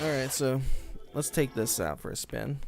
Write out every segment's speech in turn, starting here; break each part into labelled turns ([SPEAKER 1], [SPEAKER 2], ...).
[SPEAKER 1] Alright, so let's take this out for a spin.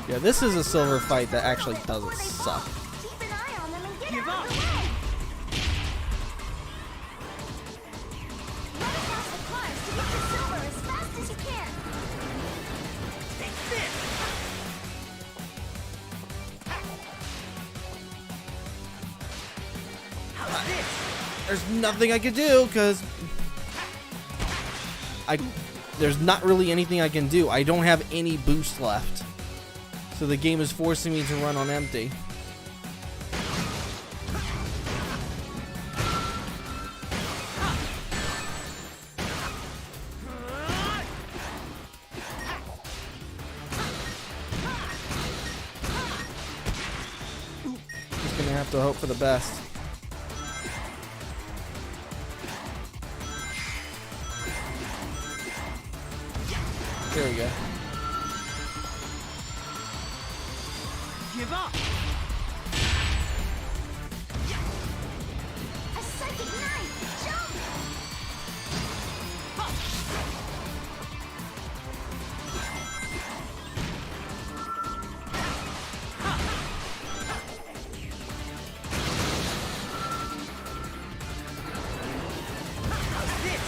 [SPEAKER 1] Yeah, this is a silver fight that actually doesn't suck.
[SPEAKER 2] Keep an eye on them and get out of the way. Run across the cars to get to silver as fast as you can. Take this.
[SPEAKER 3] How's this?
[SPEAKER 1] There's nothing I can do because there's not really anything I can do. I don't have any boost left. So the game is forcing me to run on empty. Just gonna have to hope for the best. There we go.
[SPEAKER 3] Give up.
[SPEAKER 2] A psychic knife. Jump.
[SPEAKER 3] How's this?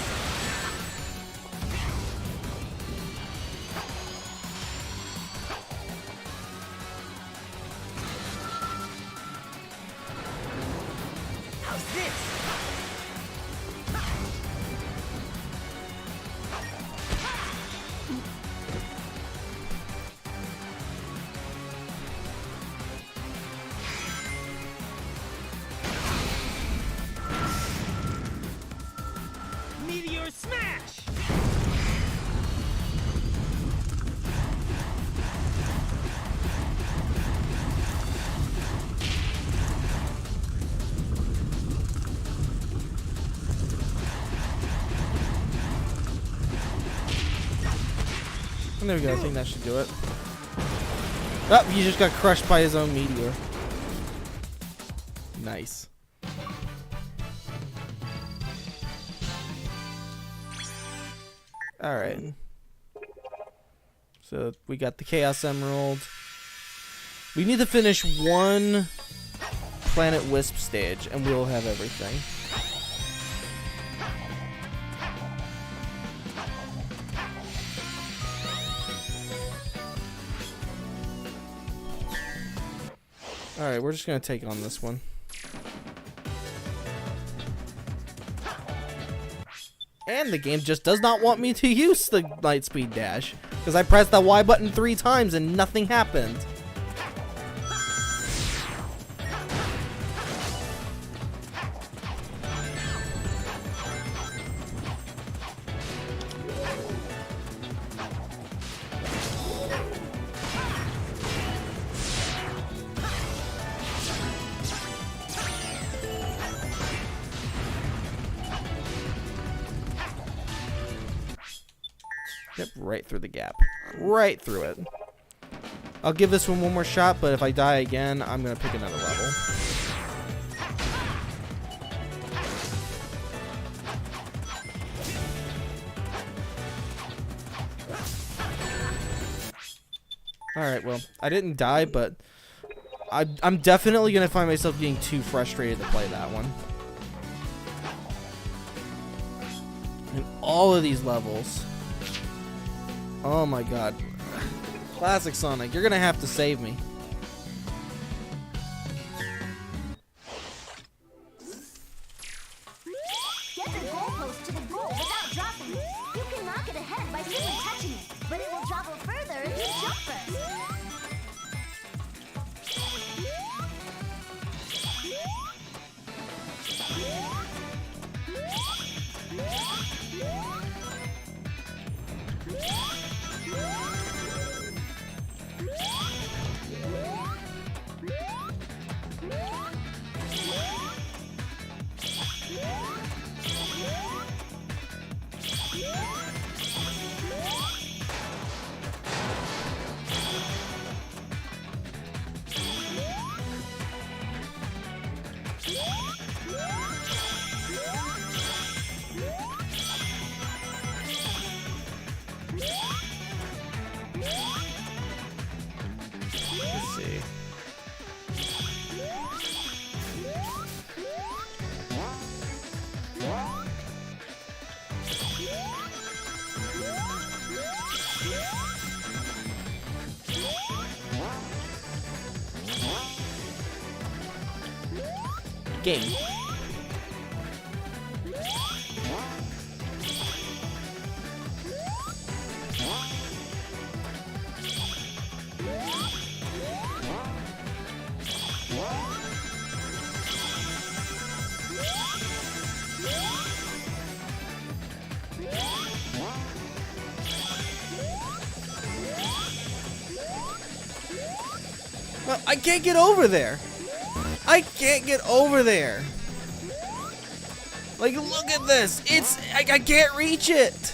[SPEAKER 3] How's this? Meteor smash!
[SPEAKER 1] And there we go. I think that should do it. Oh, he just got crushed by his own meteor. Nice. Alright. So we got the Chaos Emerald. We need to finish one Planet Wisp stage and we'll have everything. Alright, we're just gonna take on this one. And the game just does not want me to use the Lightspeed Dash. Because I pressed that Y button 3 times and nothing happened. Yep, right through the gap. Right through it. I'll give this one more shot, but if I die again, I'm going to pick another level. Alright, well, I didn't die, but I'm definitely going to find myself getting too frustrated to play that one. In all of these levels. Oh my god. Classic Sonic, you're gonna have to save me.
[SPEAKER 2] Get the goalpost to the goal without dropping it. You can knock it ahead by simply touching it, but it will travel further if you jump first.
[SPEAKER 1] Game. Well, I can't get over there. I can't get over there. Like, look at this. I can't reach it.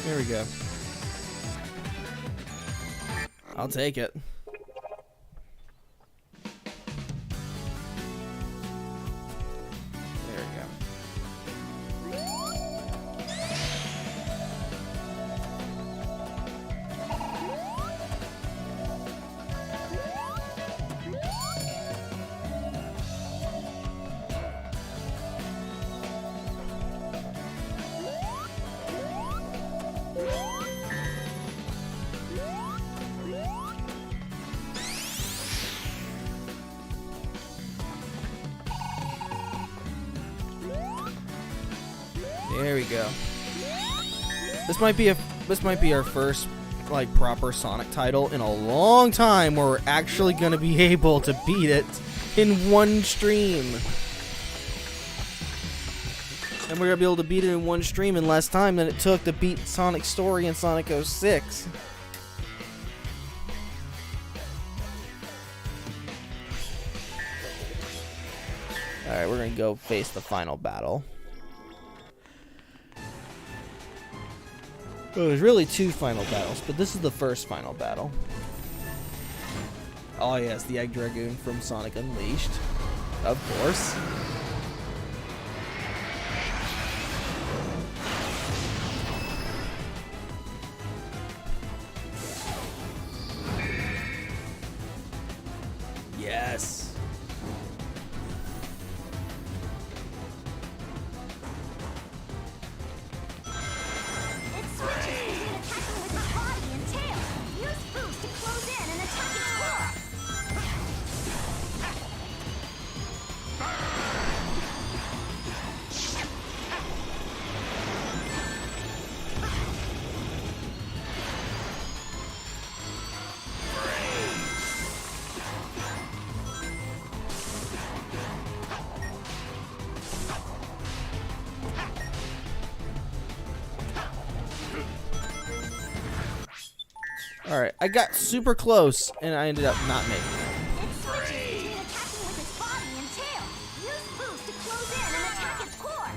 [SPEAKER 1] There we go. I'll take it. There we go. There we go. This might be our first like proper Sonic title in a long time where we're actually gonna be able to beat it in one stream. And we're gonna be able to beat it in one stream in less time than it took to beat Sonic's story in Sonic 06. Alright, we're gonna go face the final battle. Well, there's really two final battles, but this is the first final battle. Oh yes, the Egg Dragoon from Sonic Unleashed. Of course. Yes. Alright, I got super close, and I ended up not making it.
[SPEAKER 2] It switches between attacking with its body and tail. Use boost to close in and attack its core.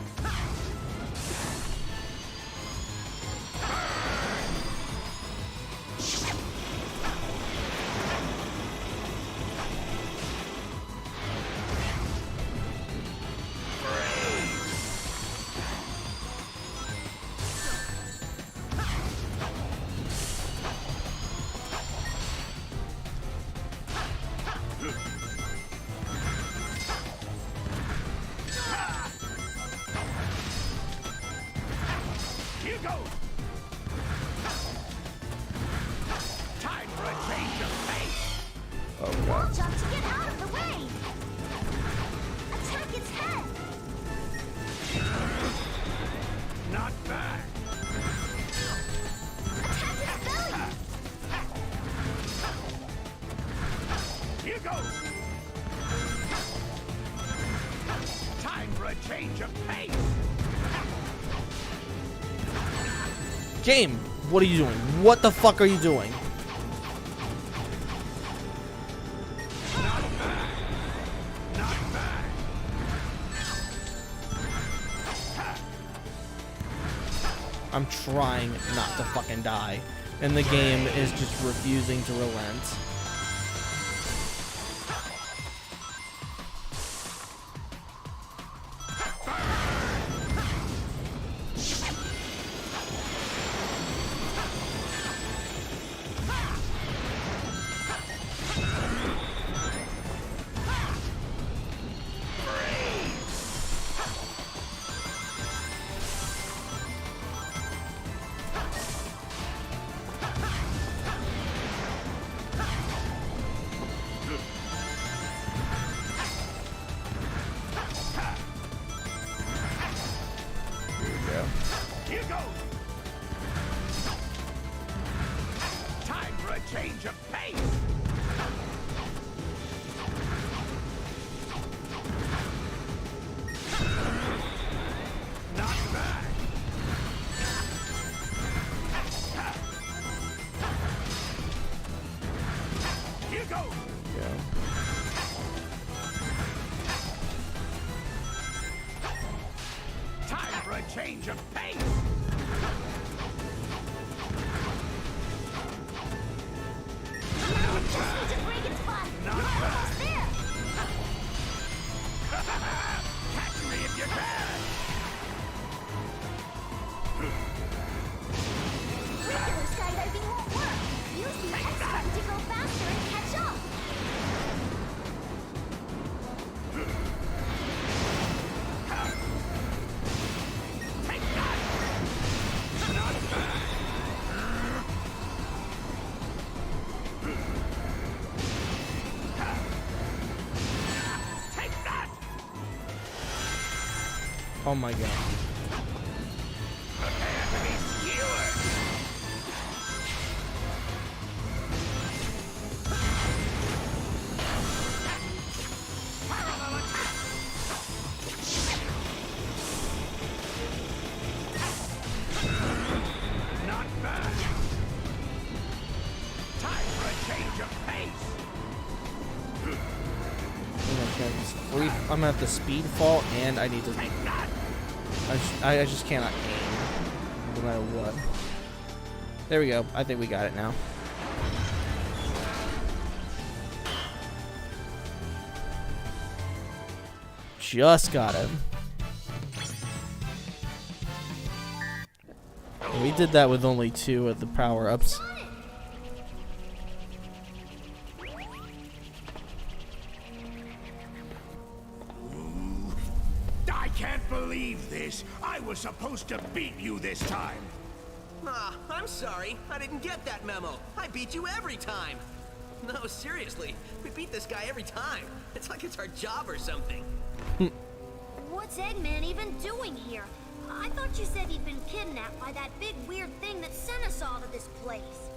[SPEAKER 2] Watch out to get out of the way! Attack its head!
[SPEAKER 3] Not bad.
[SPEAKER 2] Attack its belly!
[SPEAKER 3] Here goes. Time for a change of pace.
[SPEAKER 1] Game, what are you doing? What the fuck are you doing? I'm trying not to fucking die. And the game is just refusing to relent.
[SPEAKER 3] Here goes. Time for a change of pace. Not bad. Here goes.
[SPEAKER 1] Yeah.
[SPEAKER 3] Time for a change of pace.
[SPEAKER 2] Just need to break its spot.
[SPEAKER 3] Not
[SPEAKER 2] You're
[SPEAKER 3] bad.
[SPEAKER 2] almost there.
[SPEAKER 3] Catch me if you can.
[SPEAKER 2] Regular skydiving won't work. Use the X button to go faster and catch up.
[SPEAKER 3] Take that. Not bad. Take that.
[SPEAKER 1] Oh my god.
[SPEAKER 3] Prepare to be skewered. Parallel attack. Not bad. Time for a change of pace.
[SPEAKER 1] I'm gonna have to speed fall, and I need to.
[SPEAKER 3] Take that.
[SPEAKER 1] I just cannot aim, no matter what. There we go. I think we got it now. Just got it. We did that with only 2 of the power-ups.
[SPEAKER 3] I can't believe this. I was supposed to beat you this time.
[SPEAKER 4] Ah, I'm sorry. I didn't get that memo. I beat you every time. No, seriously. We beat this guy every time. It's like it's our job or something.
[SPEAKER 2] What's Eggman even doing here? I thought you said he'd been kidnapped by that big weird thing that sent us all to this place.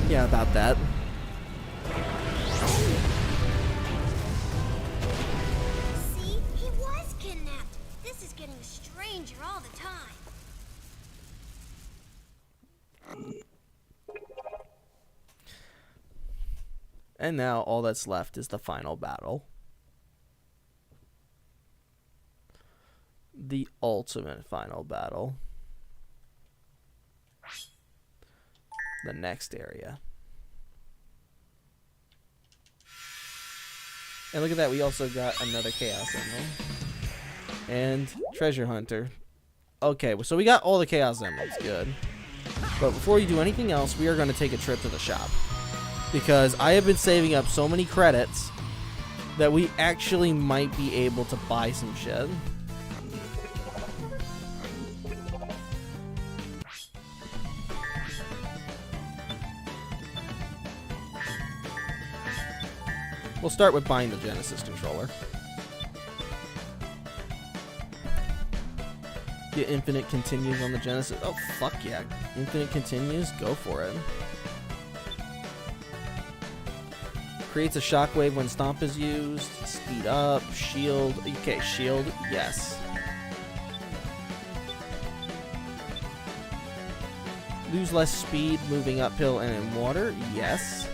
[SPEAKER 1] Yeah, about that.
[SPEAKER 2] See? He was kidnapped. This is getting stranger all the time.
[SPEAKER 1] And now all that's left is the final battle. The ultimate final battle. The next area. And look at that, we also got another Chaos Emerald. And Treasure Hunter. Okay, so we got all the Chaos Emeralds, good. But before you do anything else, we are going to take a trip to the shop. Because I have been saving up so many credits that we actually might be able to buy some shit. We'll start with buying the Genesis controller. Get infinite continues on the Genesis. Oh, fuck yeah. Infinite continues? Go for it. Creates a shockwave when Stomp is used. Speed up. Shield. Okay, shield. Yes. Lose less speed moving uphill and in water. Yes.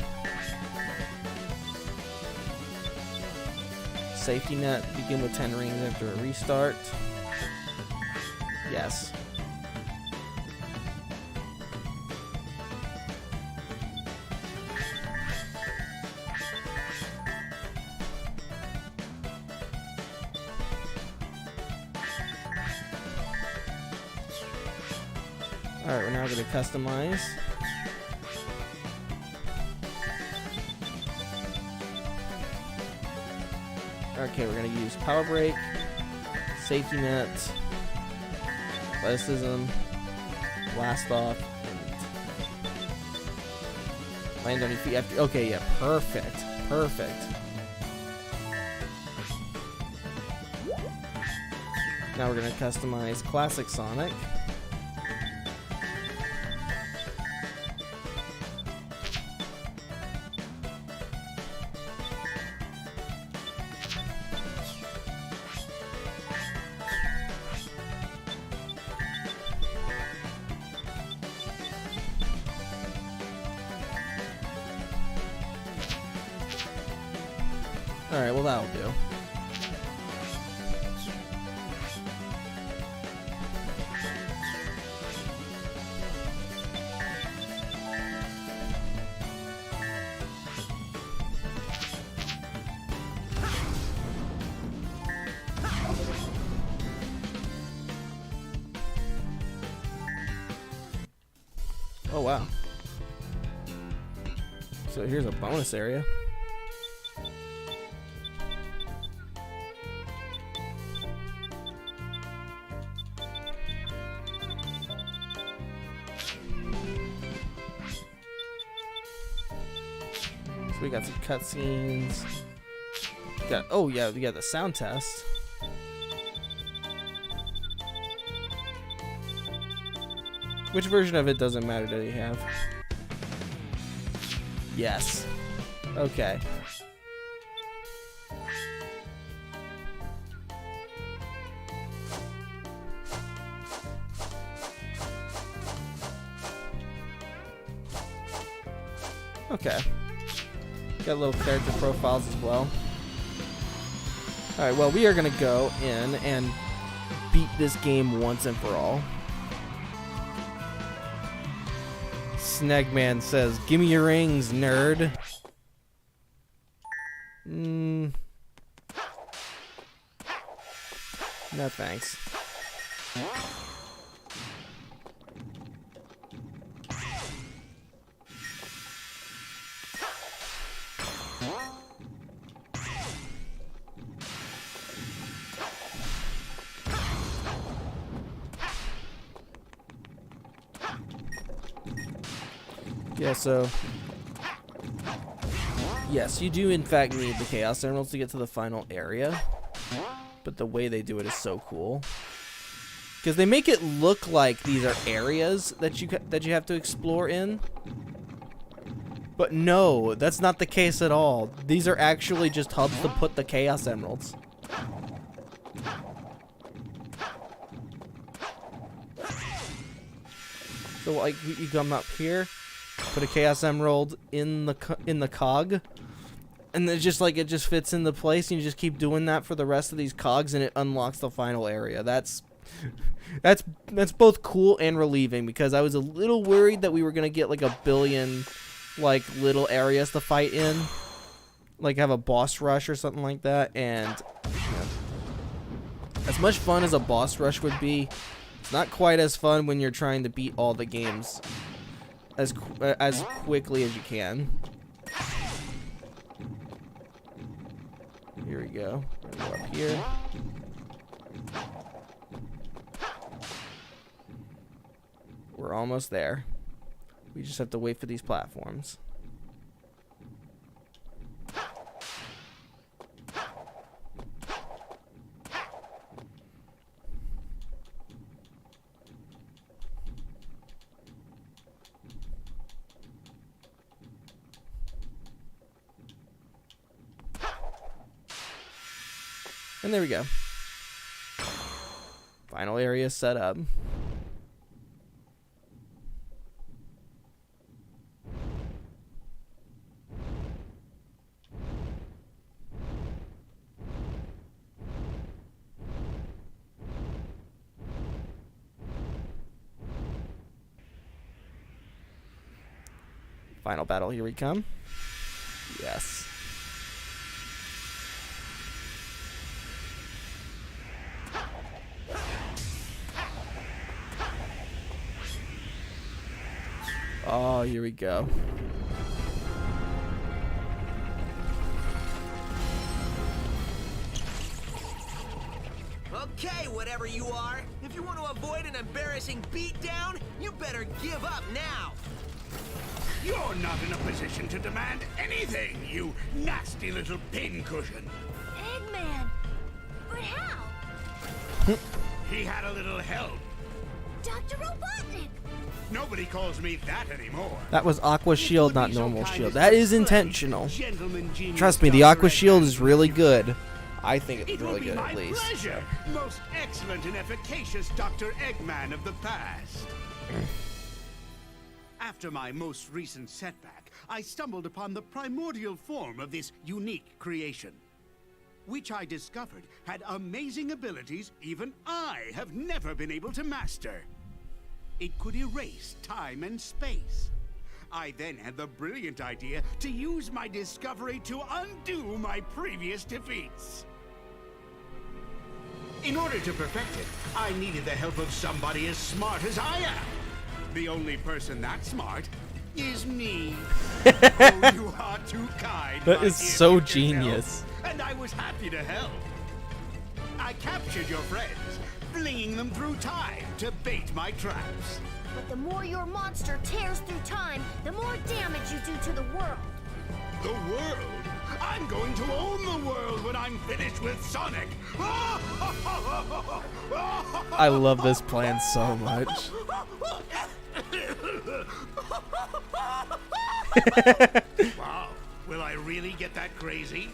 [SPEAKER 1] Safety net. Begin with 10 rings after a restart. Yes. Alright, we're now going to customize. Okay, we're going to use Power Break, Safety Net, Athleticism, Blast Off, and land on your feet after. Okay, yeah, perfect. Perfect. Now we're going to customize Classic Sonic. Alright, well that'll do. Oh wow. So here's a bonus area. So we got some cutscenes. Oh yeah, we got the sound test. Which version of it doesn't matter that you have? Yes. Okay. Okay. Got little character profiles as well. Alright, well, we are going to go in and beat this game once and for all. Snagman says, "Give me your rings, nerd." No thanks. Yeah, so yes, you do in fact need the Chaos Emeralds to get to the final area, but the way they do it is so cool because they make it look like these are areas that you have to explore in, but no, that's not the case at all. These are actually just hubs to put the Chaos Emeralds. So like you come up here, put a Chaos Emerald in the cog, and it just fits into place, and you just keep doing that for the rest of these cogs, and it unlocks the final area. That's both cool and relieving, because I was a little worried that we were gonna get like a billion like little areas to fight in, like have a boss rush or something like that. And as much fun as a boss rush would be, it's not quite as fun when you're trying to beat all the games as quickly as you can. Here we go. We're gonna go up here. We're almost there. We just have to wait for these platforms. And there we go. Final area set up. Final battle, here we come. Yes. Oh, here we go.
[SPEAKER 4] Okay, whatever you are. If you want to avoid an embarrassing beatdown, you better give up now.
[SPEAKER 3] You're not in a position to demand anything, you nasty little pincushion.
[SPEAKER 2] Eggman! But how?
[SPEAKER 3] He had a little help.
[SPEAKER 2] Dr. Robotnik!
[SPEAKER 3] Nobody calls me that anymore.
[SPEAKER 1] That was Aqua Shield, not normal shield. That is intentional.
[SPEAKER 3] Gentleman genius
[SPEAKER 1] Trust me, the
[SPEAKER 3] Dr.
[SPEAKER 1] Aqua Shield
[SPEAKER 3] Eggman.
[SPEAKER 1] is really good. I think it's
[SPEAKER 3] It will
[SPEAKER 1] really
[SPEAKER 3] be
[SPEAKER 1] good,
[SPEAKER 3] my
[SPEAKER 1] at least.
[SPEAKER 3] pleasure, most excellent and efficacious Dr. Eggman of the past. After my most recent setback, I stumbled upon the primordial form of this unique creation, which I discovered had amazing abilities even I have never been able to master. It could erase time and space. I then had the brilliant idea to use my discovery to undo my previous defeats. In order to perfect it, I needed the help of somebody as smart as I am. The only person that smart is me. Oh, you are too kind.
[SPEAKER 1] That
[SPEAKER 3] my
[SPEAKER 1] is
[SPEAKER 3] dear
[SPEAKER 1] so
[SPEAKER 3] Dr.
[SPEAKER 1] genius.
[SPEAKER 3] Bell, and I was happy to help. I captured your friends, flinging them through time to bait my traps.
[SPEAKER 2] But the more your monster tears through time, the more damage you do to the world.
[SPEAKER 3] The world? I'm going to own the world when I'm finished with Sonic.
[SPEAKER 1] I love this plan so much.
[SPEAKER 3] Wow, will I really get that crazy?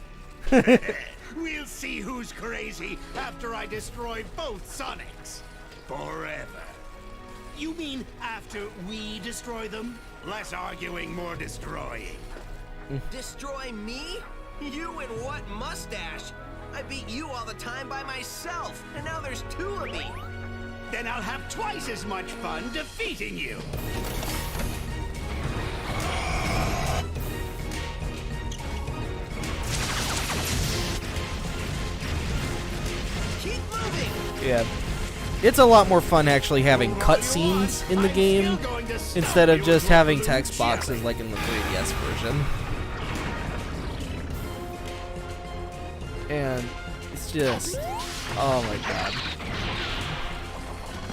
[SPEAKER 3] We'll see who's crazy after I destroy both Sonics. Forever. You mean after we destroy them? Less arguing, more destroying.
[SPEAKER 4] Destroy me? You and what mustache? I beat you all the time by myself, and now there's two of me.
[SPEAKER 3] Then I'll have twice as much fun defeating you.
[SPEAKER 4] Keep moving!
[SPEAKER 1] Yeah. It's a lot more fun actually having cutscenes in the game instead of just having text boxes like in the 3DS version. And it's just, oh my god.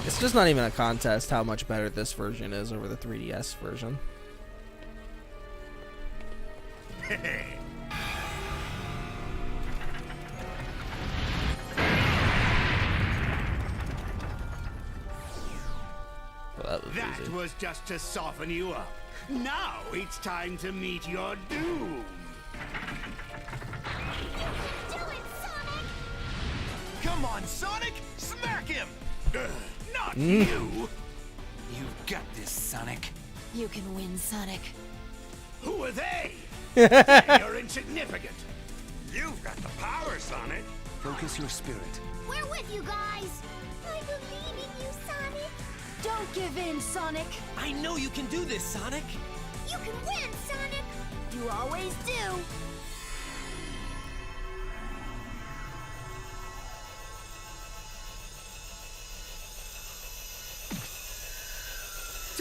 [SPEAKER 1] It's just not even a contest how much better this version is over the 3DS version. Well,
[SPEAKER 3] That was just to soften you up. Now it's time to meet your doom.
[SPEAKER 2] Do it, Sonic!
[SPEAKER 4] Come on, Sonic! Smack him!
[SPEAKER 3] Not you!
[SPEAKER 5] You've got this, Sonic.
[SPEAKER 6] You can win, Sonic.
[SPEAKER 3] Who are they? They are insignificant.
[SPEAKER 5] You've got the power, Sonic. Focus your spirit.
[SPEAKER 2] We're with you guys! I believe in you, Sonic!
[SPEAKER 6] Don't give in, Sonic.
[SPEAKER 4] I know you can do this, Sonic!
[SPEAKER 2] You can win, Sonic! You always do!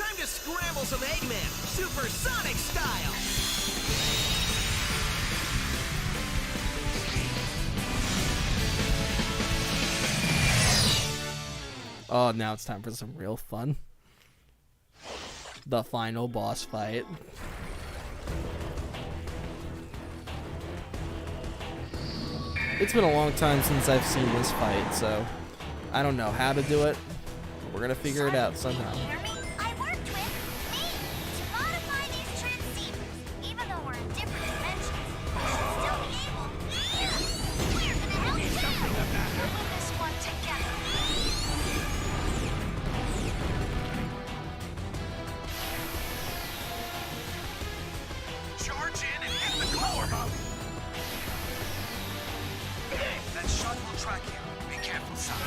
[SPEAKER 4] Time to scramble some Eggman, Supersonic style!
[SPEAKER 1] Oh, now it's time for some real fun. The final boss fight. It's been a long time since I've seen this fight, so I don't know how to do it. But we're gonna figure it out somehow.
[SPEAKER 2] Hear me? I worked with me to modify these transceivers. Even though we're in different dimensions, we should still be able. We're gonna help you! We'll win this one together.
[SPEAKER 5] Charge in and hit the power mode. That shot will track you. Be careful, Sonic.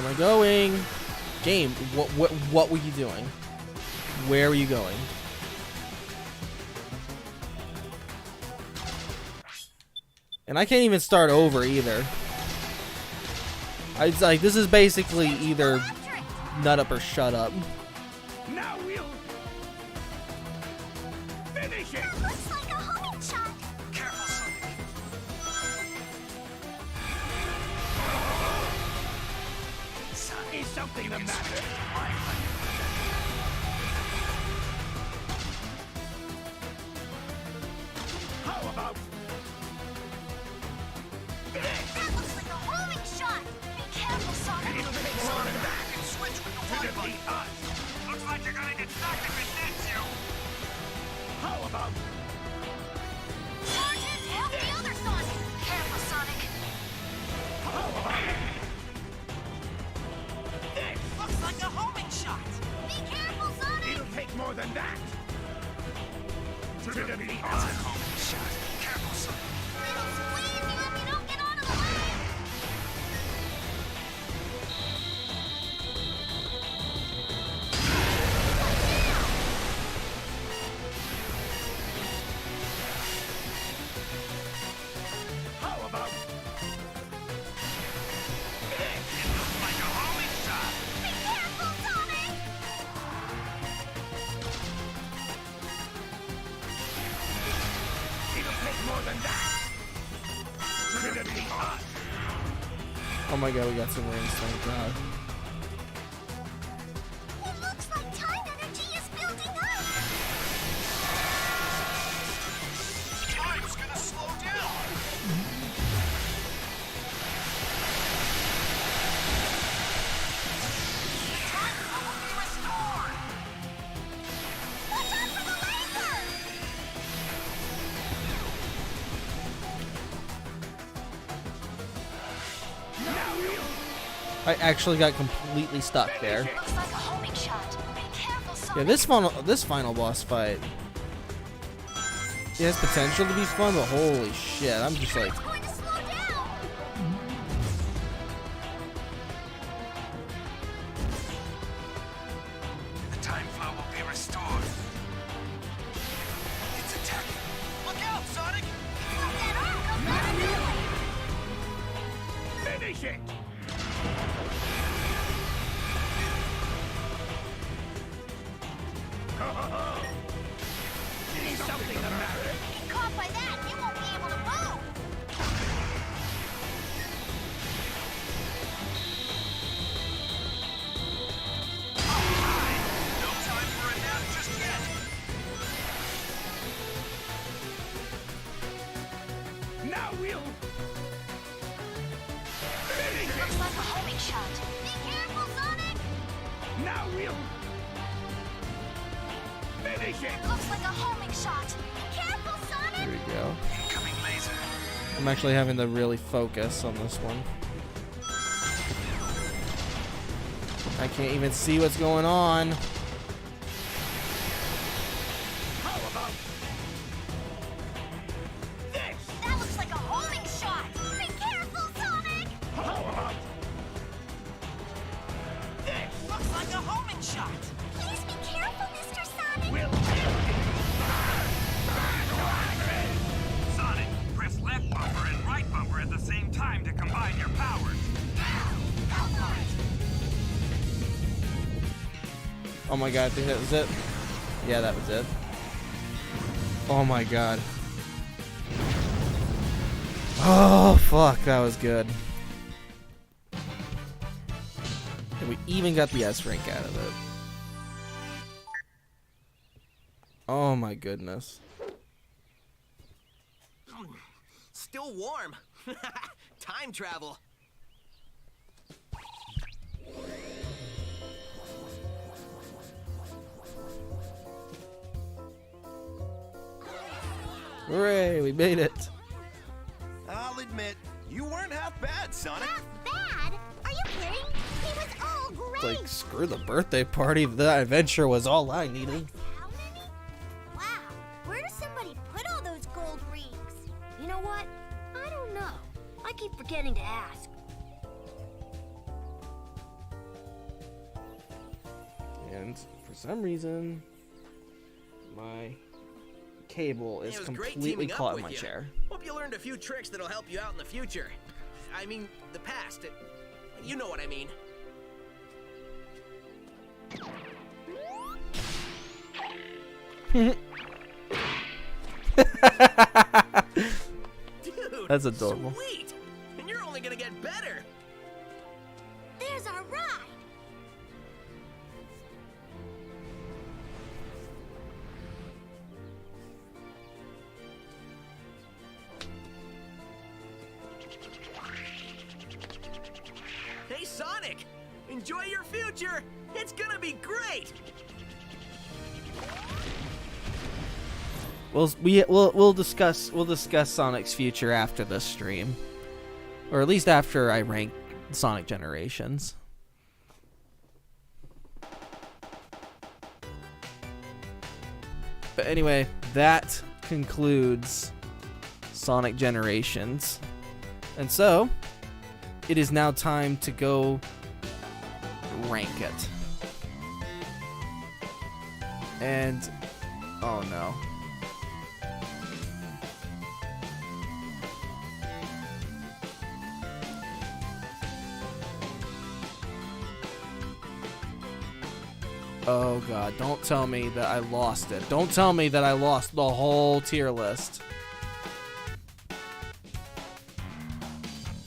[SPEAKER 1] am I going? Game, what were you doing? Where were you going? And I can't even start over either. It's like, this is basically either nut up or shut up.
[SPEAKER 3] Now we'll finish it.
[SPEAKER 2] That looks like a homing shot.
[SPEAKER 5] Careful, Sonic.
[SPEAKER 3] Is something the matter? How about
[SPEAKER 2] That looks like a homing shot. Be careful, Sonic.
[SPEAKER 5] It'll take Sonic back and switch with the one button. Looks like you're gonna get stuck if it hits you.
[SPEAKER 3] how about
[SPEAKER 2] Sergeant, help the other Sonic. Careful, Sonic.
[SPEAKER 3] this?
[SPEAKER 4] Looks like a homing shot.
[SPEAKER 2] Be careful, Sonic.
[SPEAKER 3] It'll take more than that. To defeat
[SPEAKER 5] That's a
[SPEAKER 3] us.
[SPEAKER 5] homing shot. Careful, Sonic.
[SPEAKER 2] It'll squeeze you if you don't get out of the way.
[SPEAKER 3] How about
[SPEAKER 5] Like a homing shot.
[SPEAKER 2] Be careful, Sonic.
[SPEAKER 3] it'll take more than that? To defeat us.
[SPEAKER 1] Oh my god, we got some rings, thank god.
[SPEAKER 2] It looks like time energy is building up.
[SPEAKER 5] Time's gonna slow down. Time will be restored.
[SPEAKER 2] Watch out for the laser.
[SPEAKER 1] I actually got completely stuck there.
[SPEAKER 2] Looks like a homing shot. Be careful, Sonic.
[SPEAKER 1] Yeah, this final boss fight, it has potential to be fun, but holy shit, I'm just like,
[SPEAKER 2] It's going to slow down.
[SPEAKER 5] The time flow will be restored. It's attacking.
[SPEAKER 4] Look out, Sonic.
[SPEAKER 2] Like that arm comes out of nowhere.
[SPEAKER 3] Finish it. Is something the matter?
[SPEAKER 2] Get caught by that, you won't be able to move.
[SPEAKER 5] No time for a nap just yet.
[SPEAKER 3] Now we'll finish it.
[SPEAKER 2] Looks like a homing shot. Be careful, Sonic.
[SPEAKER 3] Now we'll finish it.
[SPEAKER 2] Looks like a homing shot. Be careful, Sonic.
[SPEAKER 1] here we go.
[SPEAKER 5] Incoming laser.
[SPEAKER 1] I'm actually having to really focus on this one. I can't even see what's going on.
[SPEAKER 3] How about this?
[SPEAKER 2] That looks like a homing shot. Be careful, Sonic.
[SPEAKER 3] How about this?
[SPEAKER 4] Looks like a homing shot.
[SPEAKER 2] Please be careful, Mr. Sonic.
[SPEAKER 3] We'll
[SPEAKER 5] Sonic, press left bumper and right bumper at the same time to combine your powers.
[SPEAKER 1] Oh my god, I think that was it. Yeah, that was it. Oh my god. Oh, fuck, that was good. And we even got the S rank out of it. Oh my goodness.
[SPEAKER 4] Still warm. Time travel.
[SPEAKER 1] Hooray, we made it.
[SPEAKER 7] I'll admit, you weren't half bad, Sonic.
[SPEAKER 2] Half bad? Are you kidding? He was all great.
[SPEAKER 1] It's like, screw the birthday party. That adventure was all I needed.
[SPEAKER 2] How many? Wow. Where does somebody put all those gold rings? You know what? I don't know. I keep forgetting to ask.
[SPEAKER 1] And for some reason, my cable is
[SPEAKER 4] It was great
[SPEAKER 1] completely
[SPEAKER 4] teaming up
[SPEAKER 1] caught in
[SPEAKER 4] with
[SPEAKER 1] my
[SPEAKER 4] you.
[SPEAKER 1] chair.
[SPEAKER 4] Hope you learned a few tricks that'll help you out in the future. I mean, the past. You know what I mean.
[SPEAKER 1] Dude,
[SPEAKER 4] Dude,
[SPEAKER 1] that's adorable.
[SPEAKER 4] Sweet! And you're only gonna get better!
[SPEAKER 2] There's our ride.
[SPEAKER 4] Hey, Sonic! Enjoy your future! It's gonna be great!
[SPEAKER 1] We'll discuss Sonic's future after this stream, or at least after I rank Sonic Generations. But anyway, that concludes Sonic Generations, and so it is now time to go rank it. And oh no. Oh god, don't tell me that I lost it. Don't tell me that I lost the whole tier list.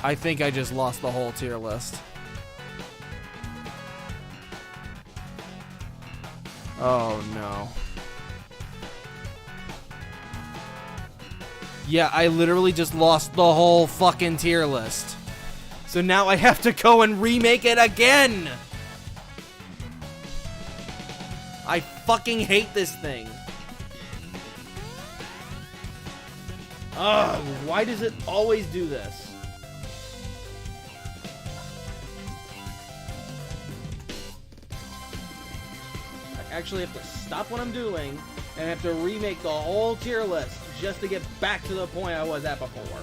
[SPEAKER 1] I think I just lost the whole tier list. Oh no. Yeah, I literally just lost the whole fucking tier list. So now I have to go and remake it again! I fucking hate this thing. Ugh, why does it always do this? I actually have to stop what I'm doing and have to remake the whole tier list just to get back to the point I was at before.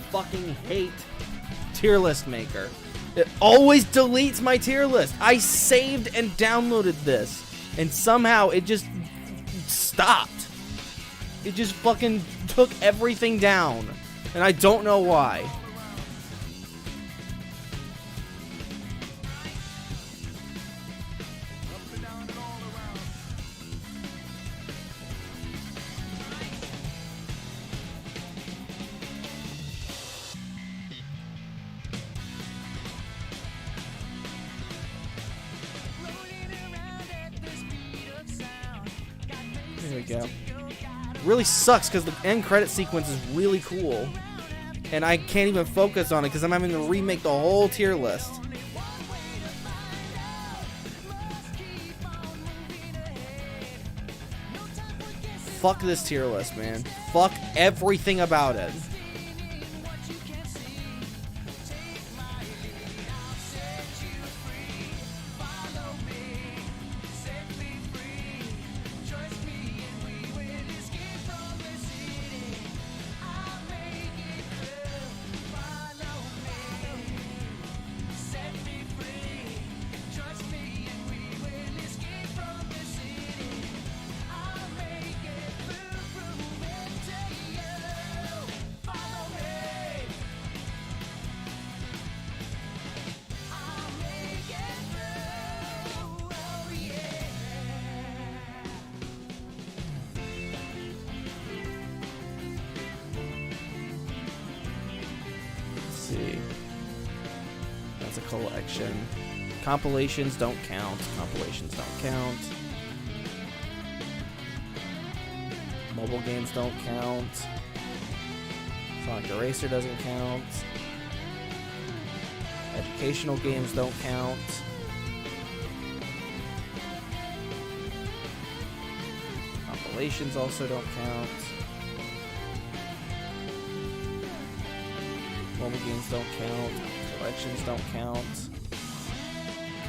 [SPEAKER 1] Fucking hate tier list maker. It always deletes my tier list. I saved and downloaded this, and somehow it just stopped. It just fucking took everything down, and I don't know why. There we go. Really sucks because the end credit sequence is really cool, and I can't even focus on it because I'm having to remake the whole tier list. Fuck this tier list, man. Fuck everything about it. That's a collection. Compilations don't count. Compilations don't count. Mobile games don't count. Sonic Eraser doesn't count. Educational games don't count. Compilations also don't count. Mobile games don't count. Collections don't count.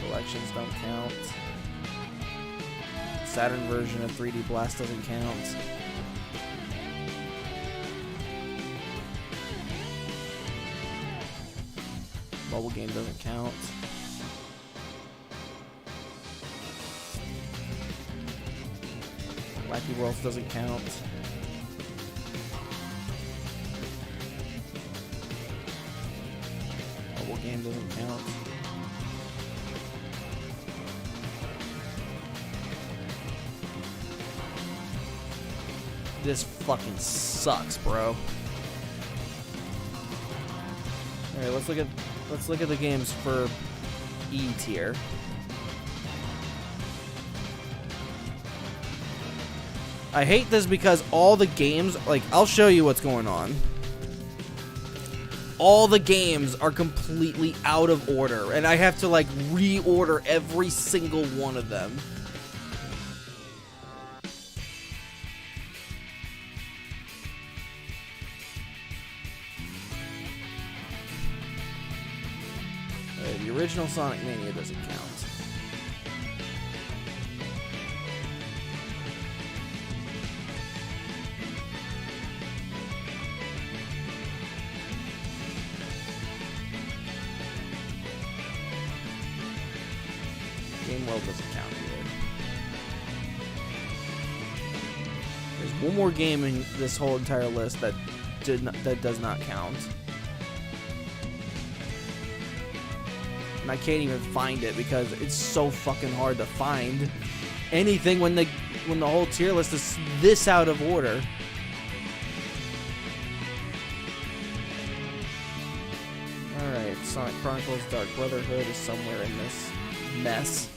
[SPEAKER 1] Collections don't count. Saturn version of 3D Blast doesn't count. Mobile game doesn't count. Wacky Worlds doesn't count. Mobile game doesn't count. This fucking sucks, bro. Alright, let's look at the games for E tier. I hate this because all the games, like, I'll show you what's going on. All the games are completely out of order, and I have to, like, reorder every single one of them. The original Sonic Mania doesn't count. Game World doesn't count either. There's one more game in this whole entire list that does not count. And I can't even find it because it's so fucking hard to find anything when the whole tier list is this out of order. Alright, Sonic Chronicles Dark Brotherhood is somewhere in this mess.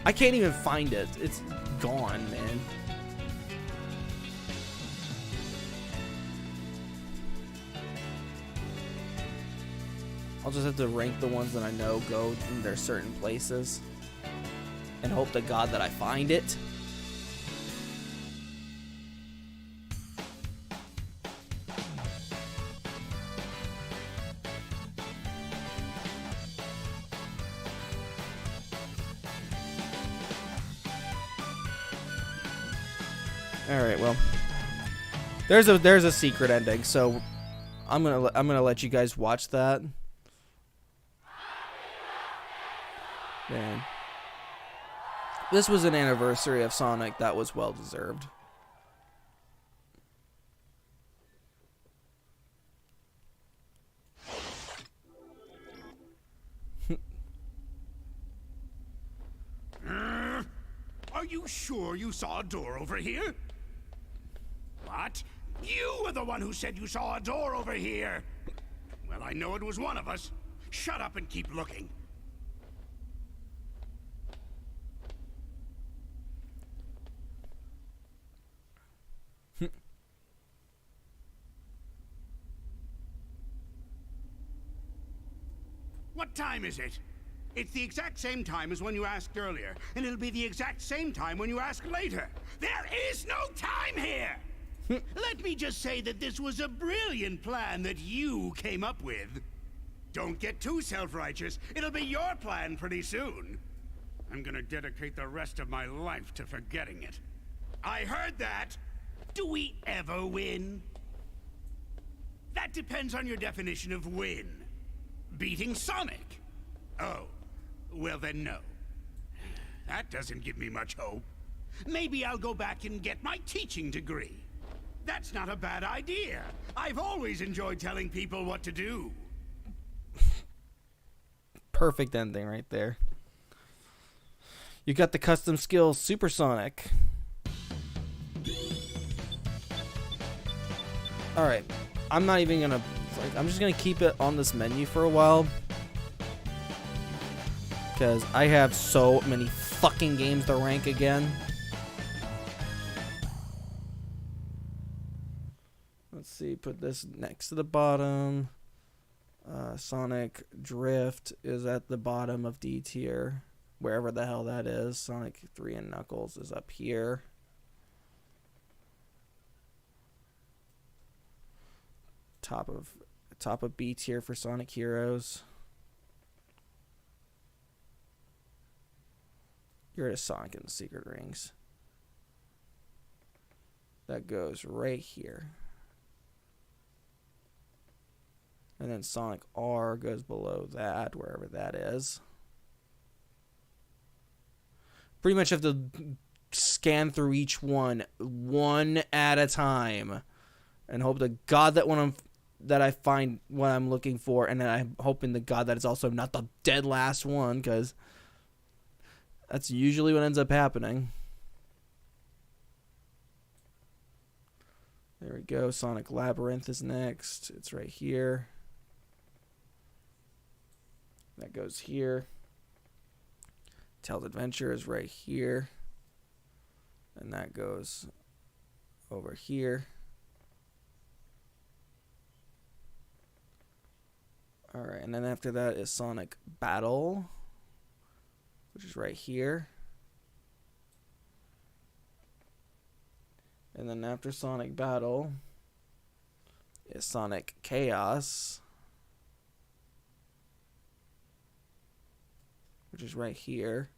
[SPEAKER 1] I can't even find it. It's gone, man. I'll just have to rank the ones that I know go in their certain places and hope to God that I find it. All right, well, there's a secret ending, so I'm gonna let you guys watch that. Man, this was an anniversary of Sonic that was well deserved.
[SPEAKER 3] Are you sure you saw a door over here? What? You were the one who said you saw a door over here! Well, I know it was one of us. Shut up and keep looking. What time is it? It's the exact same time as when you asked earlier, and it'll be the exact same time when you ask later. There is no time here! Let me just say that this was a brilliant plan that you came up with. Don't get too self-righteous. It'll be your plan pretty soon. I'm gonna dedicate the rest of my life to forgetting it. I heard that! Do we ever win? That depends on your definition of win. Beating Sonic? Oh, well then no. That doesn't give me much hope. Maybe I'll go back and get my teaching degree. That's not a bad idea. I've always enjoyed telling people what to do.
[SPEAKER 1] Perfect ending right there. You got the custom skill Supersonic. Alright. I'm not even gonna... Like, I'm just gonna keep it on this menu for a while. Because I have so many fucking games to rank again. Let's see, put this next to the bottom. Sonic Drift is at the bottom of D tier. Wherever the hell that is. Sonic 3 and Knuckles is up here. Top of B tier for Sonic Heroes. Here is Sonic and the Secret Rings. That goes right here. And then Sonic R goes below that, wherever that is. Pretty much have to scan through each one at a time. And hope to God that I find what I'm looking for. And then I'm hoping to God that it's also not the dead last one, because that's usually what ends up happening. There we go. Sonic Labyrinth is next. It's right here. That goes here. Tails Adventure is right here. And that goes over here. Alright, and then after that is Sonic Battle, which is right here. And then after Sonic Battle is Sonic Chaos, which is right here.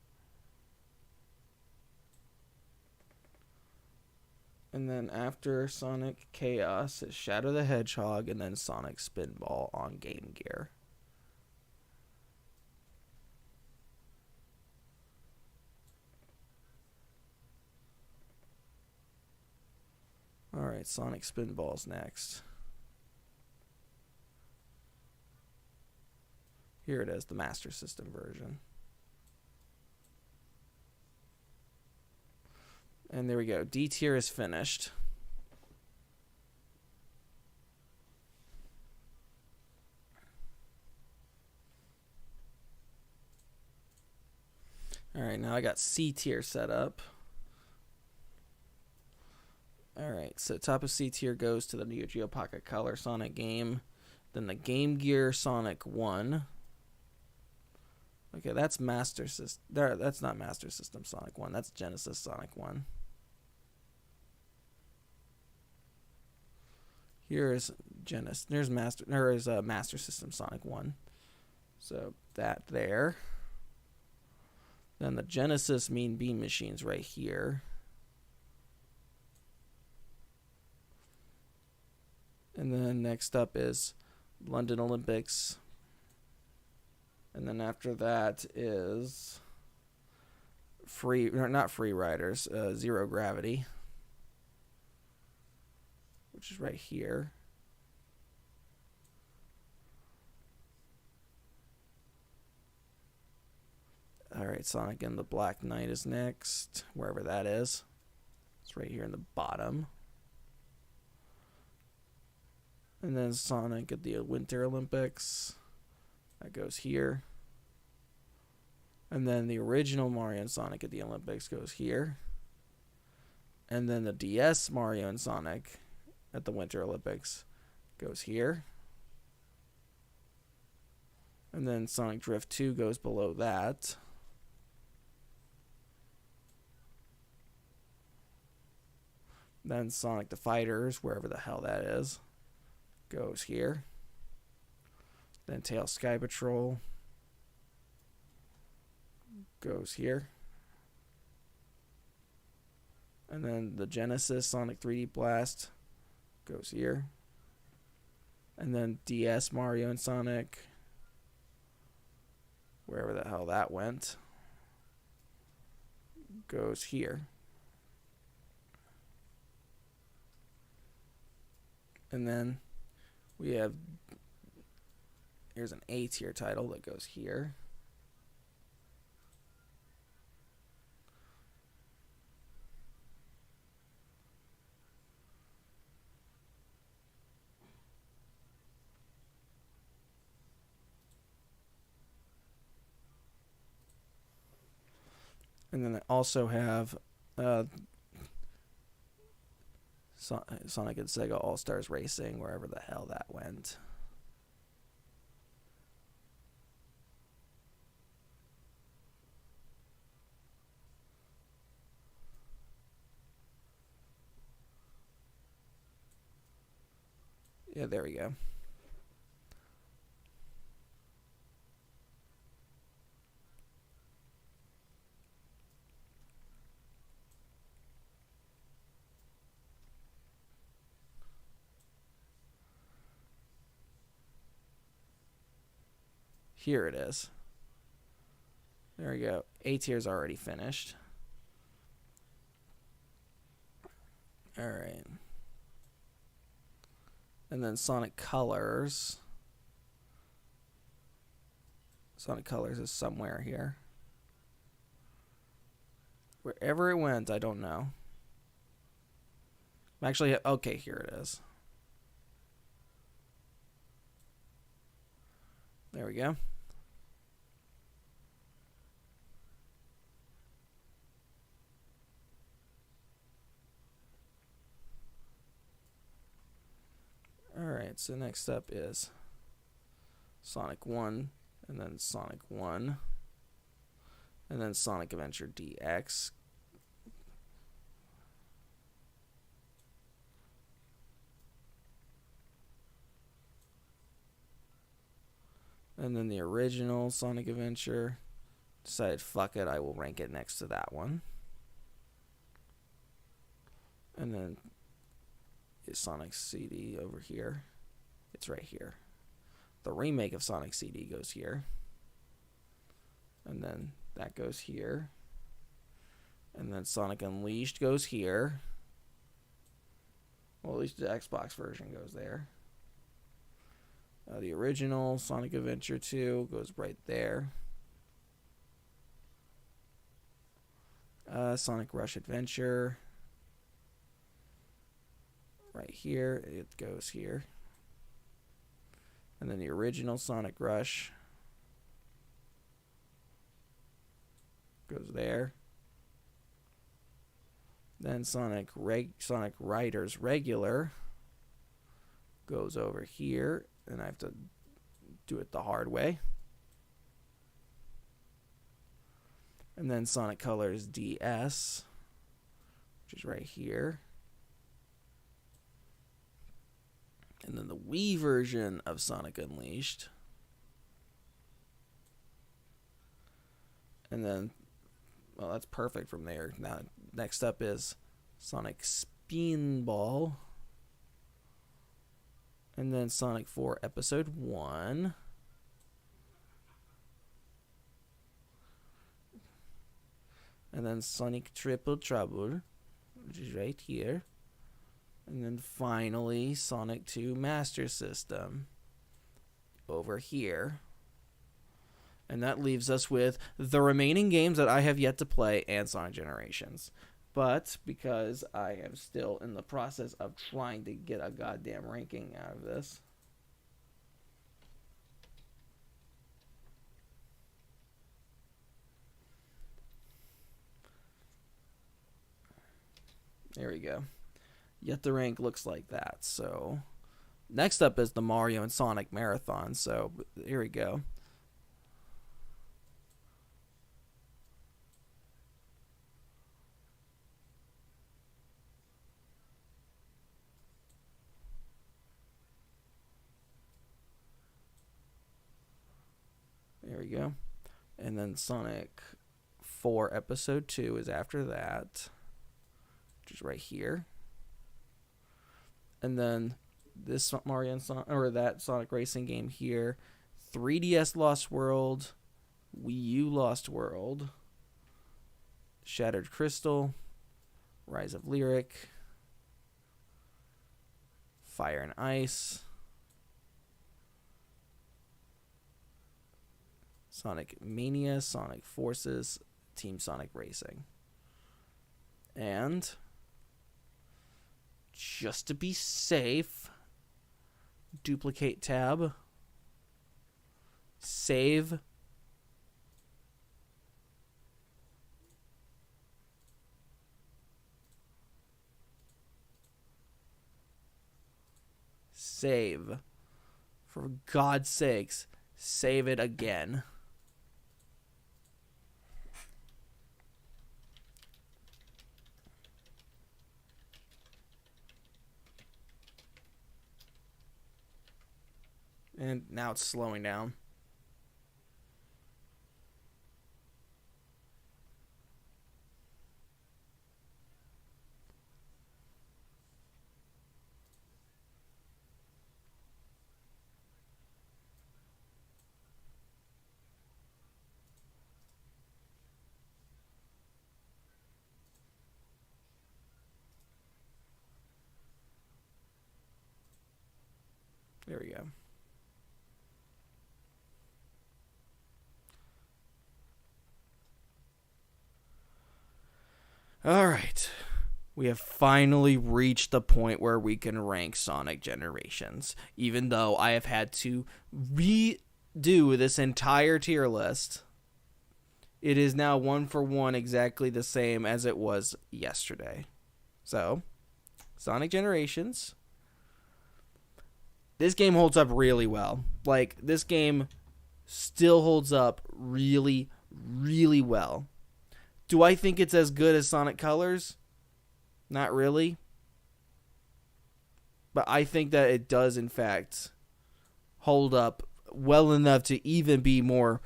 [SPEAKER 1] And then after Sonic Chaos is Shadow the Hedgehog, and then Sonic Spinball on Game Gear. Alright, Sonic Spinball's next. Here it is, the Master System version. And there we go. D tier is finished. Alright, now I got C tier set up. Alright, so top of C tier goes to the Neo Geo Pocket Color Sonic game. Then the Game Gear Sonic 1. Okay, that's Master System. That's not Master System Sonic 1. That's Genesis Sonic 1. Here is Genesis. There's Master System Sonic 1. So that there. Then the Genesis Mean Bean Machine's right here. And then next up is London Olympics. And then after that is not Free Riders, Zero Gravity, which is right here. Alright, Sonic and the Black Knight is next, wherever that is. It's right here in the bottom. And then Sonic at the Winter Olympics. That goes here. And then the original Mario and Sonic at the Olympics goes here. And then the DS Mario and Sonic at the Winter Olympics goes here. And then Sonic Drift 2 goes below that. Then Sonic the Fighters, wherever the hell that is, goes here. Then Tails Sky Patrol goes here. And then the Genesis Sonic 3D Blast goes here. And then DS Mario and Sonic, wherever the hell that went, goes here. And then we have, here's an A tier title that goes here. And then I also have Sonic and Sega All-Stars Racing, wherever the hell that went. Yeah, there we go. Here it is. There we go. A tier's already finished. Alright. And then Sonic Colors. Sonic Colors is somewhere here. Wherever it went, I don't know. Actually, okay, here it is. There we go. Alright, so next up is Sonic 1, and then Sonic 1, and then Sonic Adventure DX. And then the original Sonic Adventure. Decided, fuck it, I will rank it next to that one. And then Sonic CD over here. It's right here. The remake of Sonic CD goes here. And then that goes here. And then Sonic Unleashed goes here. Well, at least the Xbox version goes there. The original Sonic Adventure 2 goes right there. Sonic Rush Adventure. Right here. It goes here. And then the original Sonic Rush goes there. Then Sonic Riders Regular goes over here. And I have to do it the hard way. And then Sonic Colors DS, which is right here. And then the Wii version of Sonic Unleashed. And then, well, that's perfect from there. Now, next up is Sonic Spinball. And then Sonic 4 Episode 1. And then Sonic Triple Trouble, which is right here. And then finally Sonic 2 Master System over here. And that leaves us with the remaining games that I have yet to play and Sonic Generations. But because I am still in the process of trying to get a goddamn ranking out of this, there we go. Yet the rank looks like that. So next up is the Mario and Sonic Marathon. So here we go. There we go. And then Sonic 4 Episode 2 is after that, which is right here. And then this Mario and Sonic, or that Sonic Racing game here, 3DS Lost World, Wii U Lost World, Shattered Crystal, Rise of Lyric, Fire and Ice, Sonic Mania, Sonic Forces, Team Sonic Racing. And just to be safe, duplicate tab, save, Save. For God's sakes, save it again. And now it's slowing down. There we go. Alright. We have finally reached the point where we can rank Sonic Generations. Even though I have had to redo this entire tier list, it is now 1 for 1 exactly the same as it was yesterday. So, Sonic Generations. This game holds up really well. Like, this game still holds up really, really well. Do I think it's as good as Sonic Colors? Not really. But I think that it does, in fact, hold up well enough to even be more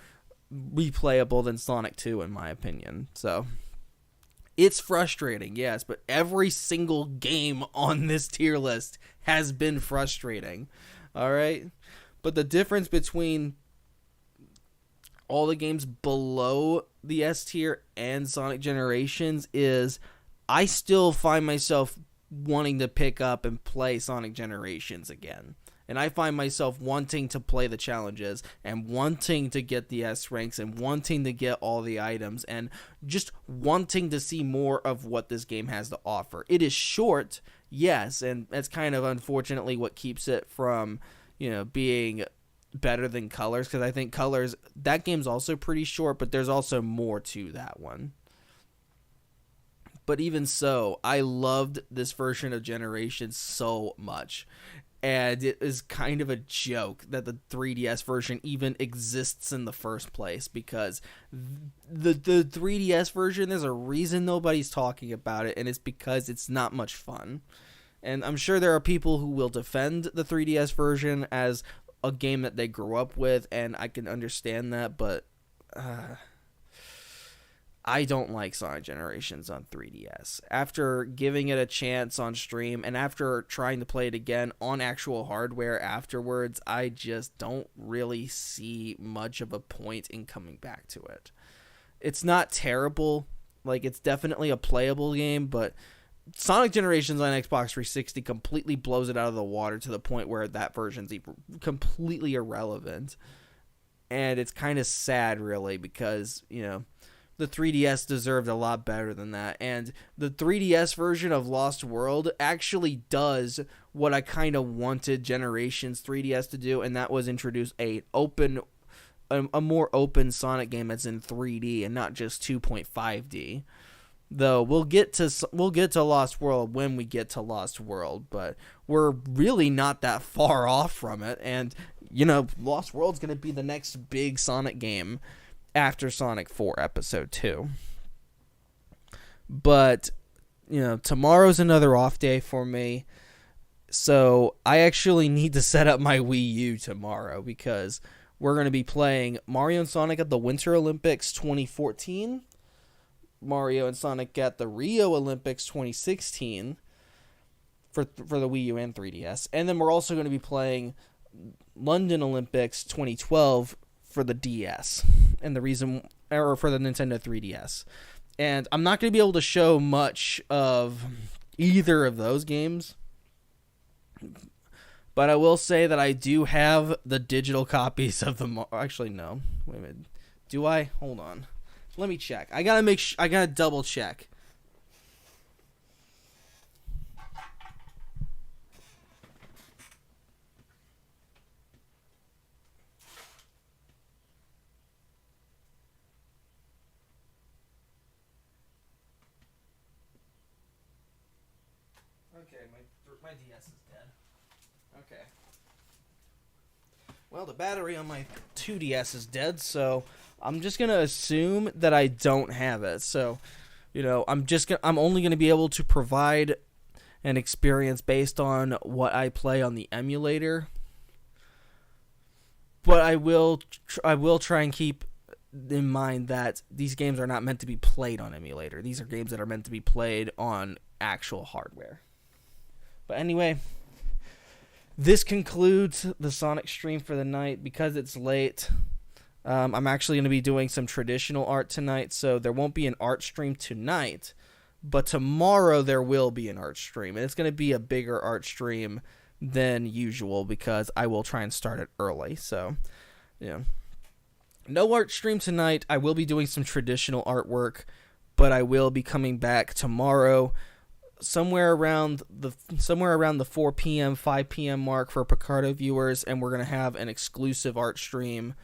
[SPEAKER 1] replayable than Sonic 2, in my opinion. So, it's frustrating, yes, but every single game on this tier list has been frustrating. Alright? But the difference between all the games below the S tier and Sonic Generations is I still find myself wanting to pick up and play Sonic Generations again. And I find myself wanting to play the challenges and wanting to get the S ranks and wanting to get all the items and just wanting to see more of what this game has to offer. It is short, yes, and that's kind of unfortunately what keeps it from, being better than Colors, because I think Colors, that game's also pretty short, but there's also more to that one. But even so, I loved this version of Generations so much. And it is kind of a joke that the 3DS version even exists in the first place, because the 3DS version, there's a reason nobody's talking about it, and it's because it's not much fun. And I'm sure there are people who will defend the 3DS version as a game that they grew up with, and I can understand that, but I don't like Sonic Generations on 3DS. After giving it a chance on stream, and after trying to play it again on actual hardware afterwards, I just don't really see much of a point in coming back to it. It's not terrible. Like, it's definitely a playable game, but Sonic Generations on Xbox 360 completely blows it out of the water to the point where that version's completely irrelevant. And it's kind of sad, really, because, the 3DS deserved a lot better than that. And the 3DS version of Lost World actually does what I kind of wanted Generations 3DS to do, and that was introduce a more open Sonic game that's in 3D and not just 2.5D. Though we'll get to Lost World when we get to Lost World, but we're really not that far off from it. And Lost World's going to be the next big Sonic game after Sonic 4 Episode 2. But tomorrow's another off day for me, so I actually need to set up my Wii U tomorrow, because we're going to be playing Mario and Sonic at the Winter Olympics 2014. Mario and Sonic at the Rio Olympics 2016 for the Wii U and 3DS. And then we're also going to be playing London Olympics 2012 for the DS for the Nintendo 3DS. And I'm not going to be able to show much of either of those games, but I will say that I do have the digital copies of them. Actually, no. Wait a minute. Do I? Hold on. Let me check. I gotta double check. Okay, my DS is dead. Okay. Well, the battery on my 2DS is dead, so I'm just gonna assume that I don't have it. So, I'm only gonna be able to provide an experience based on what I play on the emulator. But I will try and keep in mind that these games are not meant to be played on emulator. These are games that are meant to be played on actual hardware. But anyway, this concludes the Sonic stream for the night. Because it's late, I'm actually going to be doing some traditional art tonight, so there won't be an art stream tonight, but tomorrow there will be an art stream, and it's going to be a bigger art stream than usual because I will try and start it early. So, no art stream tonight. I will be doing some traditional artwork, but I will be coming back tomorrow somewhere around the 4 p.m. 5 p.m. mark for Picardo viewers, and we're going to have an exclusive art stream.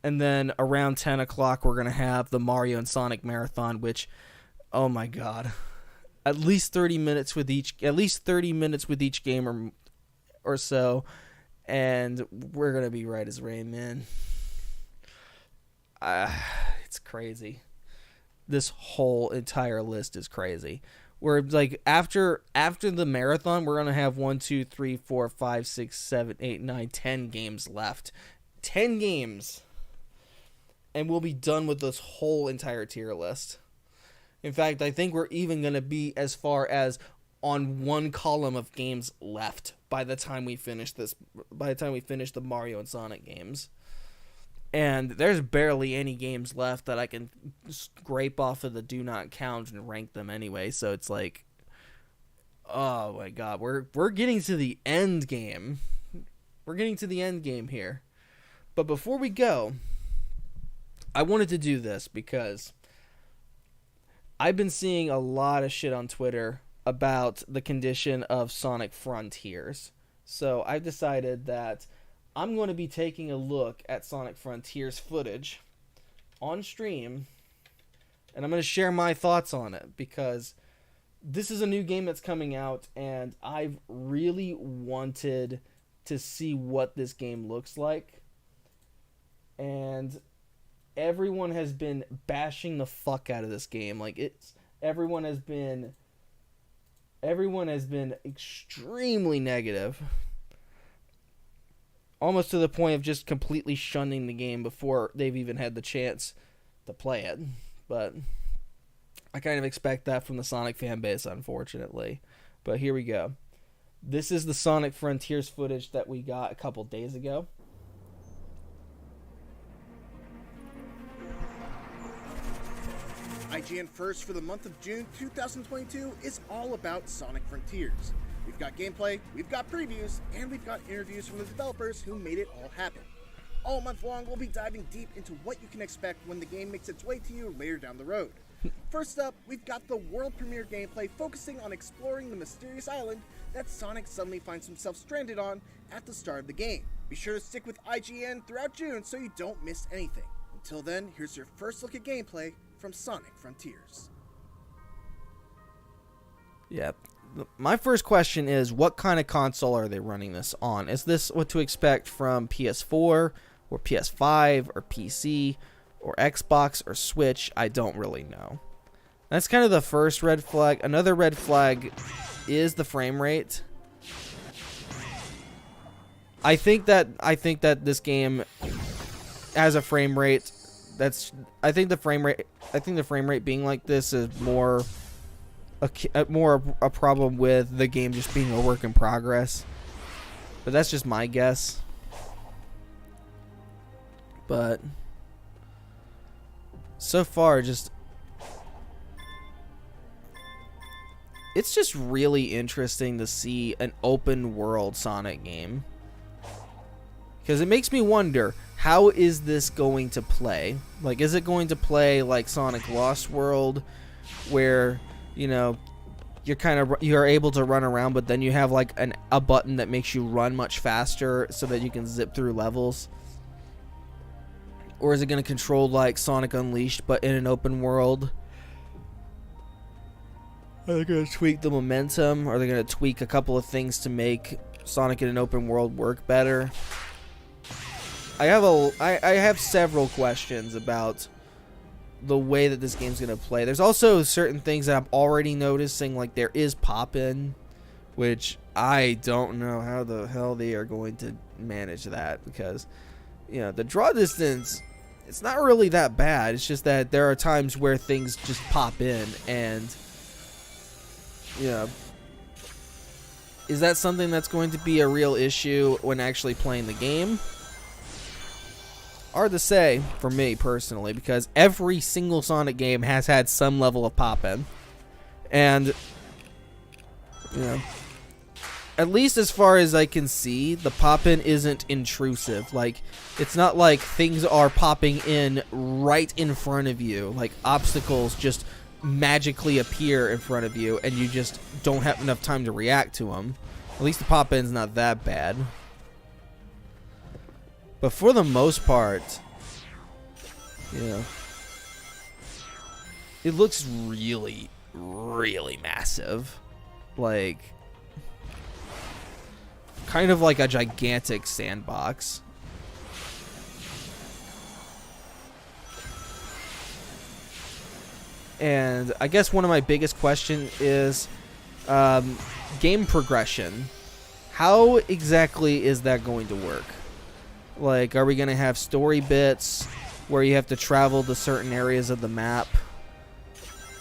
[SPEAKER 1] And then around 10 o'clock we're going to have the Mario and Sonic marathon, which, oh my god, at least 30 minutes with each game or so, and we're going to be right as rain, man. It's crazy. This whole entire list is crazy. We're like, after the marathon, we're going to have 1, 2, 3, 4, 5, 6, 7, 8, 9, 10 games left. 10 games. And we'll be done with this whole entire tier list. In fact, I think we're even going to be as far as on one column of games left by the time we finish the Mario and Sonic games. And there's barely any games left that I can scrape off of the do not count and rank them anyway. So it's like, oh my god, we're getting to the end game. We're getting to the end game here. But before we go, I wanted to do this because I've been seeing a lot of shit on Twitter about the condition of Sonic Frontiers. So I've decided that I'm going to be taking a look at Sonic Frontiers footage on stream, and I'm going to share my thoughts on it because this is a new game that's coming out, and I've really wanted to see what this game looks like. And everyone has been bashing the fuck out of this game. Like, everyone has been extremely negative. Almost to the point of just completely shunning the game before they've even had the chance to play it. But I kind of expect that from the Sonic fan base, unfortunately. But here we go. This is the Sonic Frontiers footage that we got a couple days ago.
[SPEAKER 8] IGN First for the month of June 2022 is all about Sonic Frontiers. We've got gameplay, we've got previews, and we've got interviews from the developers who made it all happen. All month long, we'll be diving deep into what you can expect when the game makes its way to you later down the road. First up, we've got the world premiere gameplay focusing on exploring the mysterious island that Sonic suddenly finds himself stranded on at the start of the game. Be sure to stick with IGN throughout June so you don't miss anything. Until then, here's your first look at gameplay from Sonic Frontiers.
[SPEAKER 1] Yeah. My first question is, what kind of console are they running this on? Is this what to expect from PS4 or PS5 or PC or Xbox or Switch? I don't really know. That's kind of the first red flag. Another red flag is the frame rate. I think that this game has a frame rate I think the frame rate being like this is more a problem with the game just being a work in progress. But that's just my guess. But so far, it's just really interesting to see an open world Sonic game. Because it makes me wonder, how is this going to play? Like, is it going to play like Sonic Lost World, where, you're able to run around, but then you have like a button that makes you run much faster so that you can zip through levels? Or is it going to control like Sonic Unleashed, but in an open world? Are they going to tweak the momentum? Are they going to tweak a couple of things to make Sonic in an open world work better? I have several questions about the way that this game's gonna play. There's also certain things that I'm already noticing, like there is pop-in, which I don't know how the hell they are going to manage that, because the draw distance, it's not really that bad. It's just that there are times where things just pop in, and is that something that's going to be a real issue when actually playing the game? Hard to say for me personally, because every single Sonic game has had some level of pop-in, and at least as far as I can see, the pop-in isn't intrusive. Like, it's not like things are popping in right in front of you, like obstacles just magically appear in front of you and you just don't have enough time to react to them. At least the pop-in's not that bad. But for the most part, it looks really, really massive. Like, kind of like a gigantic sandbox. And I guess one of my biggest questions is game progression. How exactly is that going to work? Like, are we going to have story bits where you have to travel to certain areas of the map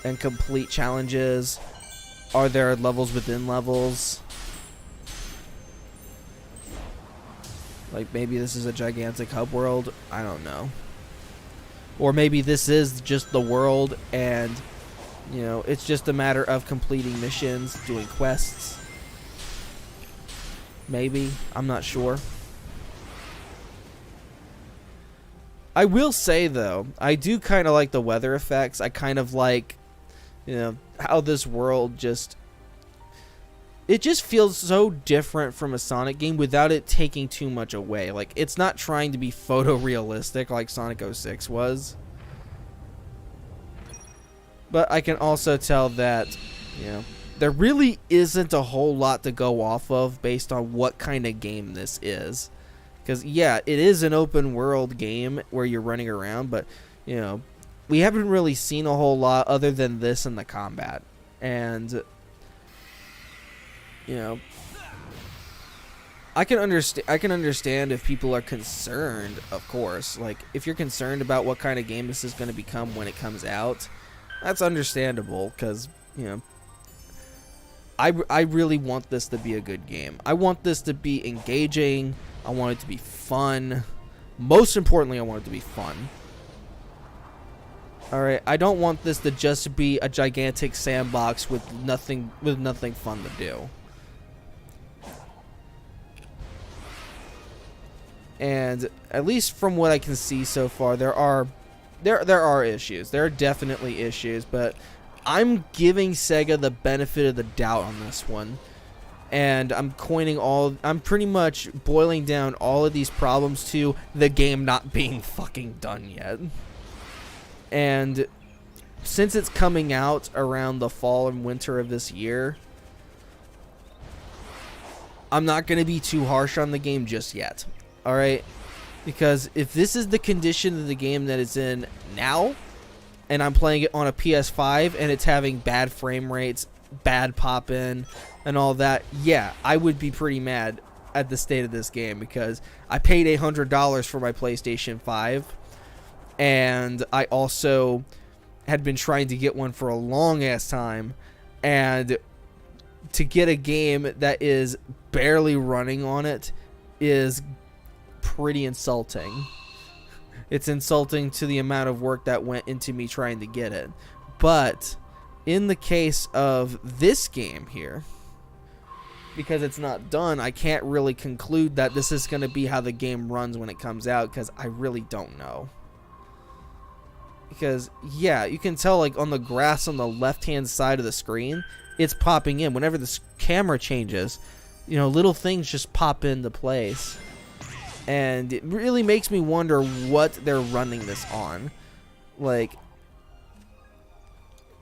[SPEAKER 1] and complete challenges? Are there levels within levels? Like, maybe this is a gigantic hub world? I don't know. Or maybe this is just the world and, it's just a matter of completing missions, doing quests. Maybe. I'm not sure. I will say, though, I do kind of like the weather effects. I kind of like, how this world just... It just feels so different from a Sonic game without it taking too much away. Like, it's not trying to be photorealistic like Sonic 06 was. But I can also tell that, there really isn't a whole lot to go off of based on what kind of game this is. Because, yeah, it is an open world game where you're running around, but, we haven't really seen a whole lot other than this and the combat. And, I can understand if people are concerned, of course. Like, if you're concerned about what kind of game this is going to become when it comes out, that's understandable, because, I really want this to be a good game. I want this to be engaging. I want it to be fun. Most importantly, I want it to be fun. Alright, I don't want this to just be a gigantic sandbox with nothing fun to do. And at least from what I can see so far, there are issues. There are definitely issues, but I'm giving Sega the benefit of the doubt on this one. And I'm pretty much boiling down all of these problems to the game not being fucking done yet. And since it's coming out around the fall and winter of this year, I'm not going to be too harsh on the game just yet. Alright? Because if this is the condition of the game that it's in now, and I'm playing it on a PS5 and it's having bad frame rates, bad pop-in, and all that, yeah, I would be pretty mad at the state of this game, because I paid $100 for my PlayStation 5, and I also had been trying to get one for a long-ass time, and to get a game that is barely running on it is pretty insulting. It's insulting to the amount of work that went into me trying to get it. But in the case of this game here, because it's not done, I can't really conclude that this is going to be how the game runs when it comes out, because I really don't know. Because, yeah, you can tell, like, on the grass on the left-hand side of the screen, it's popping in. Whenever the camera changes, little things just pop into place. And it really makes me wonder what they're running this on. Like,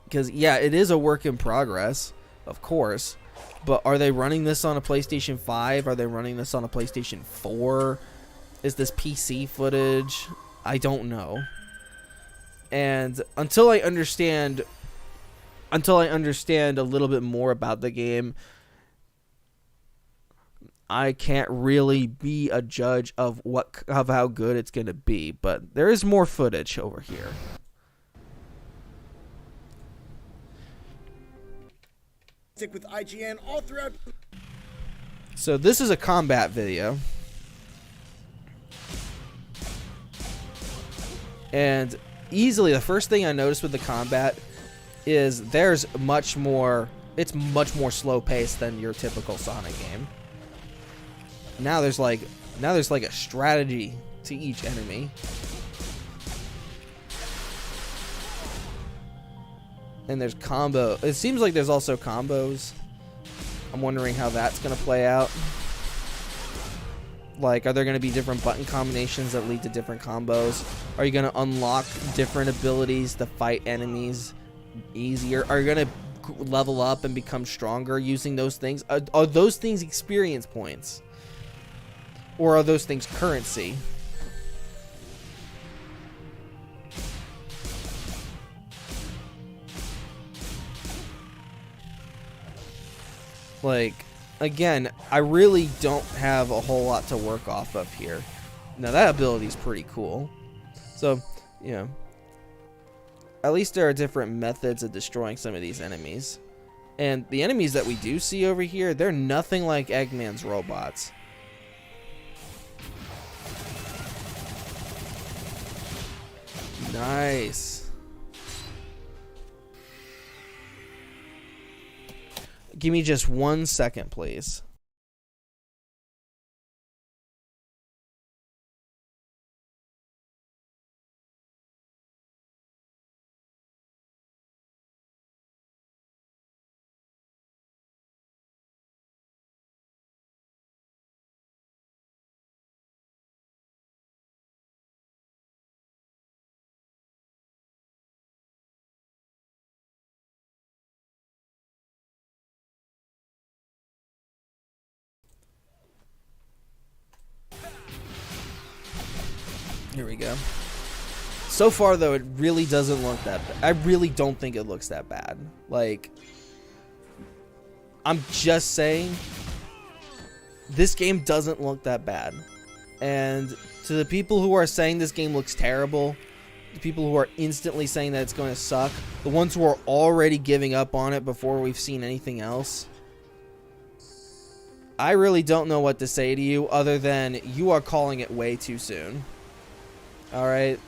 [SPEAKER 1] because, yeah, it is a work in progress, of course. But are they running this on a PlayStation 5? Are they running this on a PlayStation 4? Is this PC footage? I don't know. And until I understand a little bit more about the game, I can't really be a judge of how good it's going to be. But there is more footage over here.
[SPEAKER 8] With IGN all throughout.
[SPEAKER 1] So this is a combat video. And easily the first thing I noticed with the combat is it's much more slow paced than your typical Sonic game. Now there's like a strategy to each enemy. And there's combo. It seems like there's also combos. I'm wondering how that's going to play out. Like, are there going to be different button combinations that lead to different combos? Are you going to unlock different abilities to fight enemies easier? Are you going to level up and become stronger using those things? Are those things experience points? Or are those things currency? Like, again, I really don't have a whole lot to work off of here. Now, that ability is pretty cool. So, you know, at least there are different methods of destroying some of these enemies. And the enemies that we do see over here, they're nothing like Eggman's robots. Nice. Give me just 1 second, please. Here we go. So far, though, it really doesn't look that bad. I really don't think it looks that bad. Like, I'm just saying, this game doesn't look that bad. And to the people who are saying this game looks terrible, the people who are instantly saying that it's going to suck, the ones who are already giving up on it before we've seen anything else, I really don't know what to say to you other than you are calling it way too soon. Alright?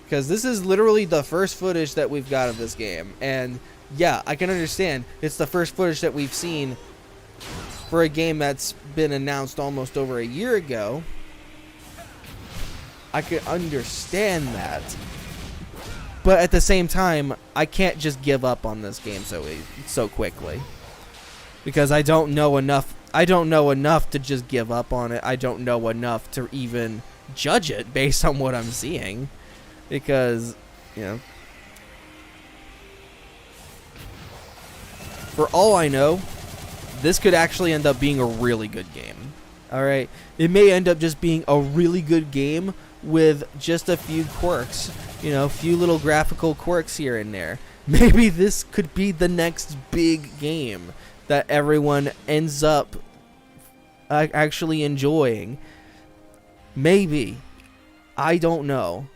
[SPEAKER 1] Because this is literally the first footage that we've got of this game. And yeah, I can understand. It's the first footage that we've seen for a game that's been announced almost over a year ago. I can understand that. But at the same time, I can't just give up on this game so quickly. Because I don't know enough. I don't know enough to just give up on it. I don't know enough to even judge it based on what I'm seeing, because, you know, for all I know, this could actually end up being a really good game. Alright, it may end up just being a really good game with just a few quirks, you know, a few little graphical quirks here and there. Maybe this could be the next big game that everyone ends up actually enjoying. Maybe. I don't know.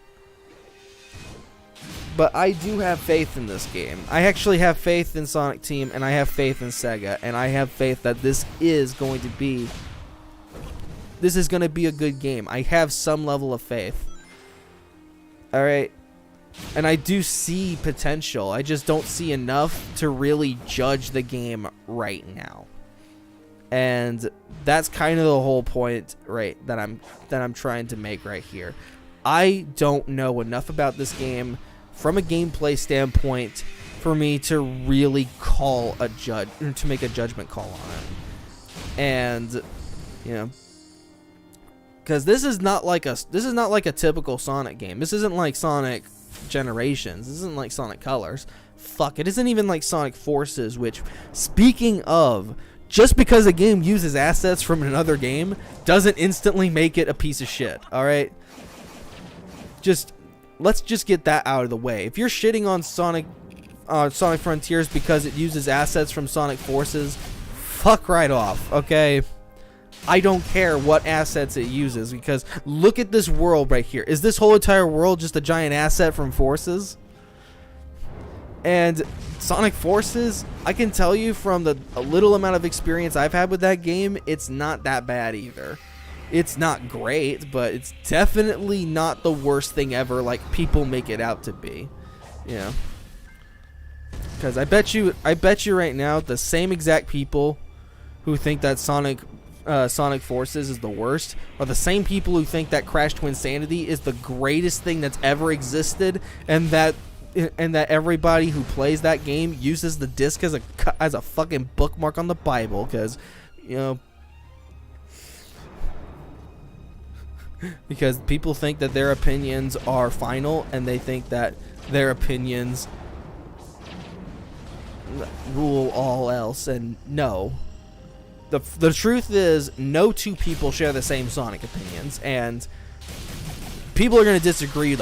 [SPEAKER 1] But I do have faith in this game. I actually have faith in Sonic Team, and I have faith in Sega, and I have faith that this is going to be a good game. I have some level of faith. Alright? And I do see potential. I just don't see enough to really judge the game right now. And that's kind of the whole point, right, that I'm trying to make right here. I don't know enough about this game from a gameplay standpoint for me to really to make a judgment call on it. And, you know, because this is not like a typical Sonic game. This isn't like Sonic Generations. This isn't like Sonic Colors. Fuck, it isn't even like Sonic Forces, which, speaking of, just because a game uses assets from another game doesn't instantly make it a piece of shit. All right, let's just get that out of the way. If you're shitting on Sonic Frontiers because it uses assets from Sonic Forces, fuck right off. Okay, I don't care what assets it uses, because look at this world right here. Is this whole entire world just a giant asset from Forces? And Sonic Forces, I can tell you from a little amount of experience I've had with that game, it's not that bad either. It's not great, but it's definitely not the worst thing ever like people make it out to be. You know? Because I bet you right now, the same exact people who think that Sonic Forces is the worst are the same people who think that Crash Twinsanity is the greatest thing that's ever existed, and that everybody who plays that game uses the disc as a fucking bookmark on the Bible, because, you know, because people think that their opinions are final, and they think that their opinions rule all else. And no, the truth is, no two people share the same Sonic opinions, and people are going to disagree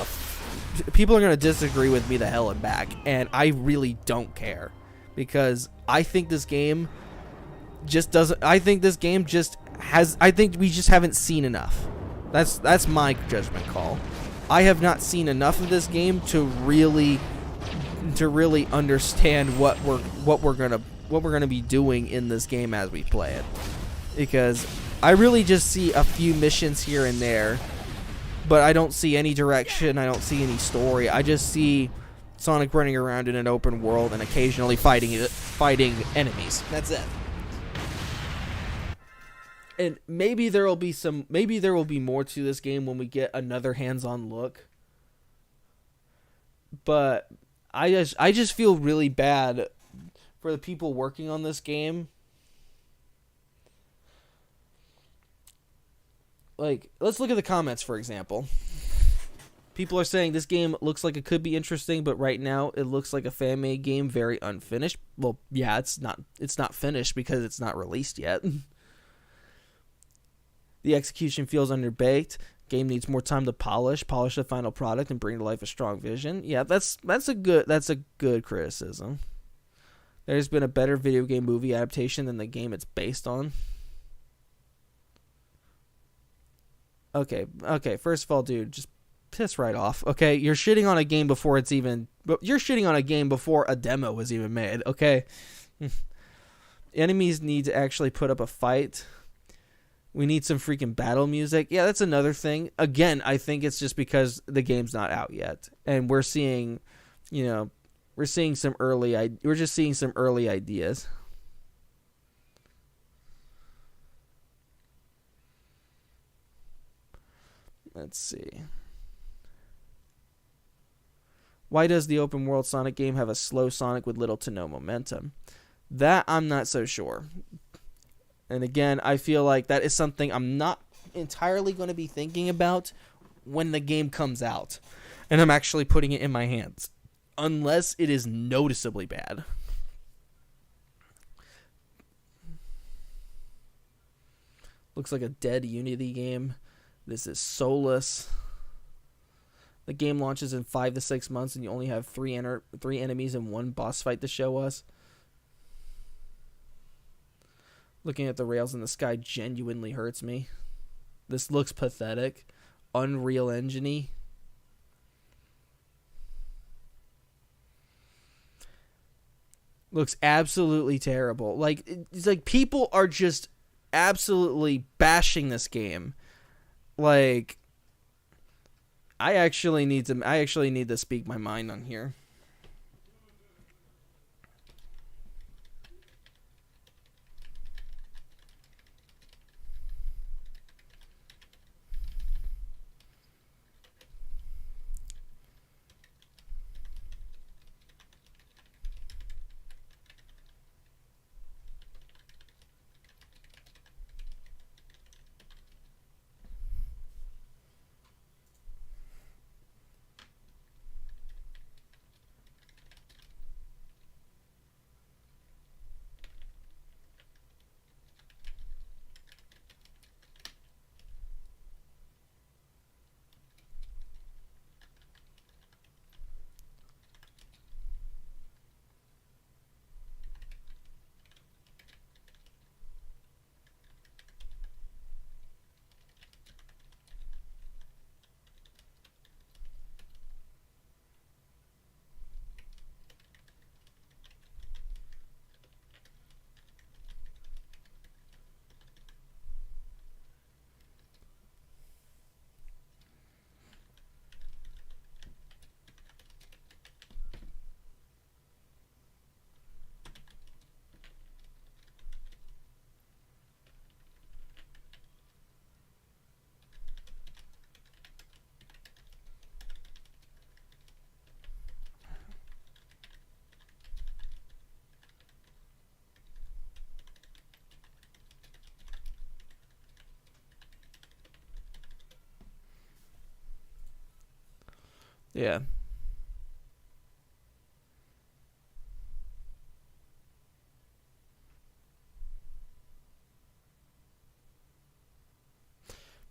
[SPEAKER 1] with me the hell and back, and I really don't care, because I think this game just doesn't. I think this game just has. I think we just haven't seen enough. That's my judgment call. I have not seen enough of this game to really understand what we're gonna be doing in this game as we play it, because I really just see a few missions here and there, but I don't see any direction. I don't see any story. I just see Sonic running around in an open world and occasionally fighting enemies. That's it. And maybe there will be more to this game when we get another hands-on look. But I just feel really bad for the people working on this game. Like, let's look at the comments, for example. People are saying this game looks like it could be interesting, but right now it looks like a fan-made game, very unfinished. Well, yeah, it's not finished because it's not released yet. The execution feels underbaked. Game needs more time to polish the final product, and bring to life a strong vision. Yeah, that's a good criticism. There's been a better video game movie adaptation than the game it's based on. Okay. First of all, dude, just piss right off. Okay, you're shitting on a game before a demo was even made. Okay, enemies need to actually put up a fight. We need some freaking battle music. Yeah, that's another thing. Again, I think it's just because the game's not out yet, and we're just seeing some early ideas. Let's see. Why does the open world Sonic game have a slow Sonic with little to no momentum? That I'm not so sure. And again, I feel like that is something I'm not entirely going to be thinking about when the game comes out, and I'm actually putting it in my hands, unless it is noticeably bad. Looks like a dead Unity game. This is soulless. The game launches in 5 to 6 months, and you only have three enemies and one boss fight to show us. Looking at the rails in the sky genuinely hurts me. This looks pathetic. Unreal Engine-y. Looks absolutely terrible. Like, it's like people are just absolutely bashing this game. Like, I actually need to speak my mind on here. Yeah.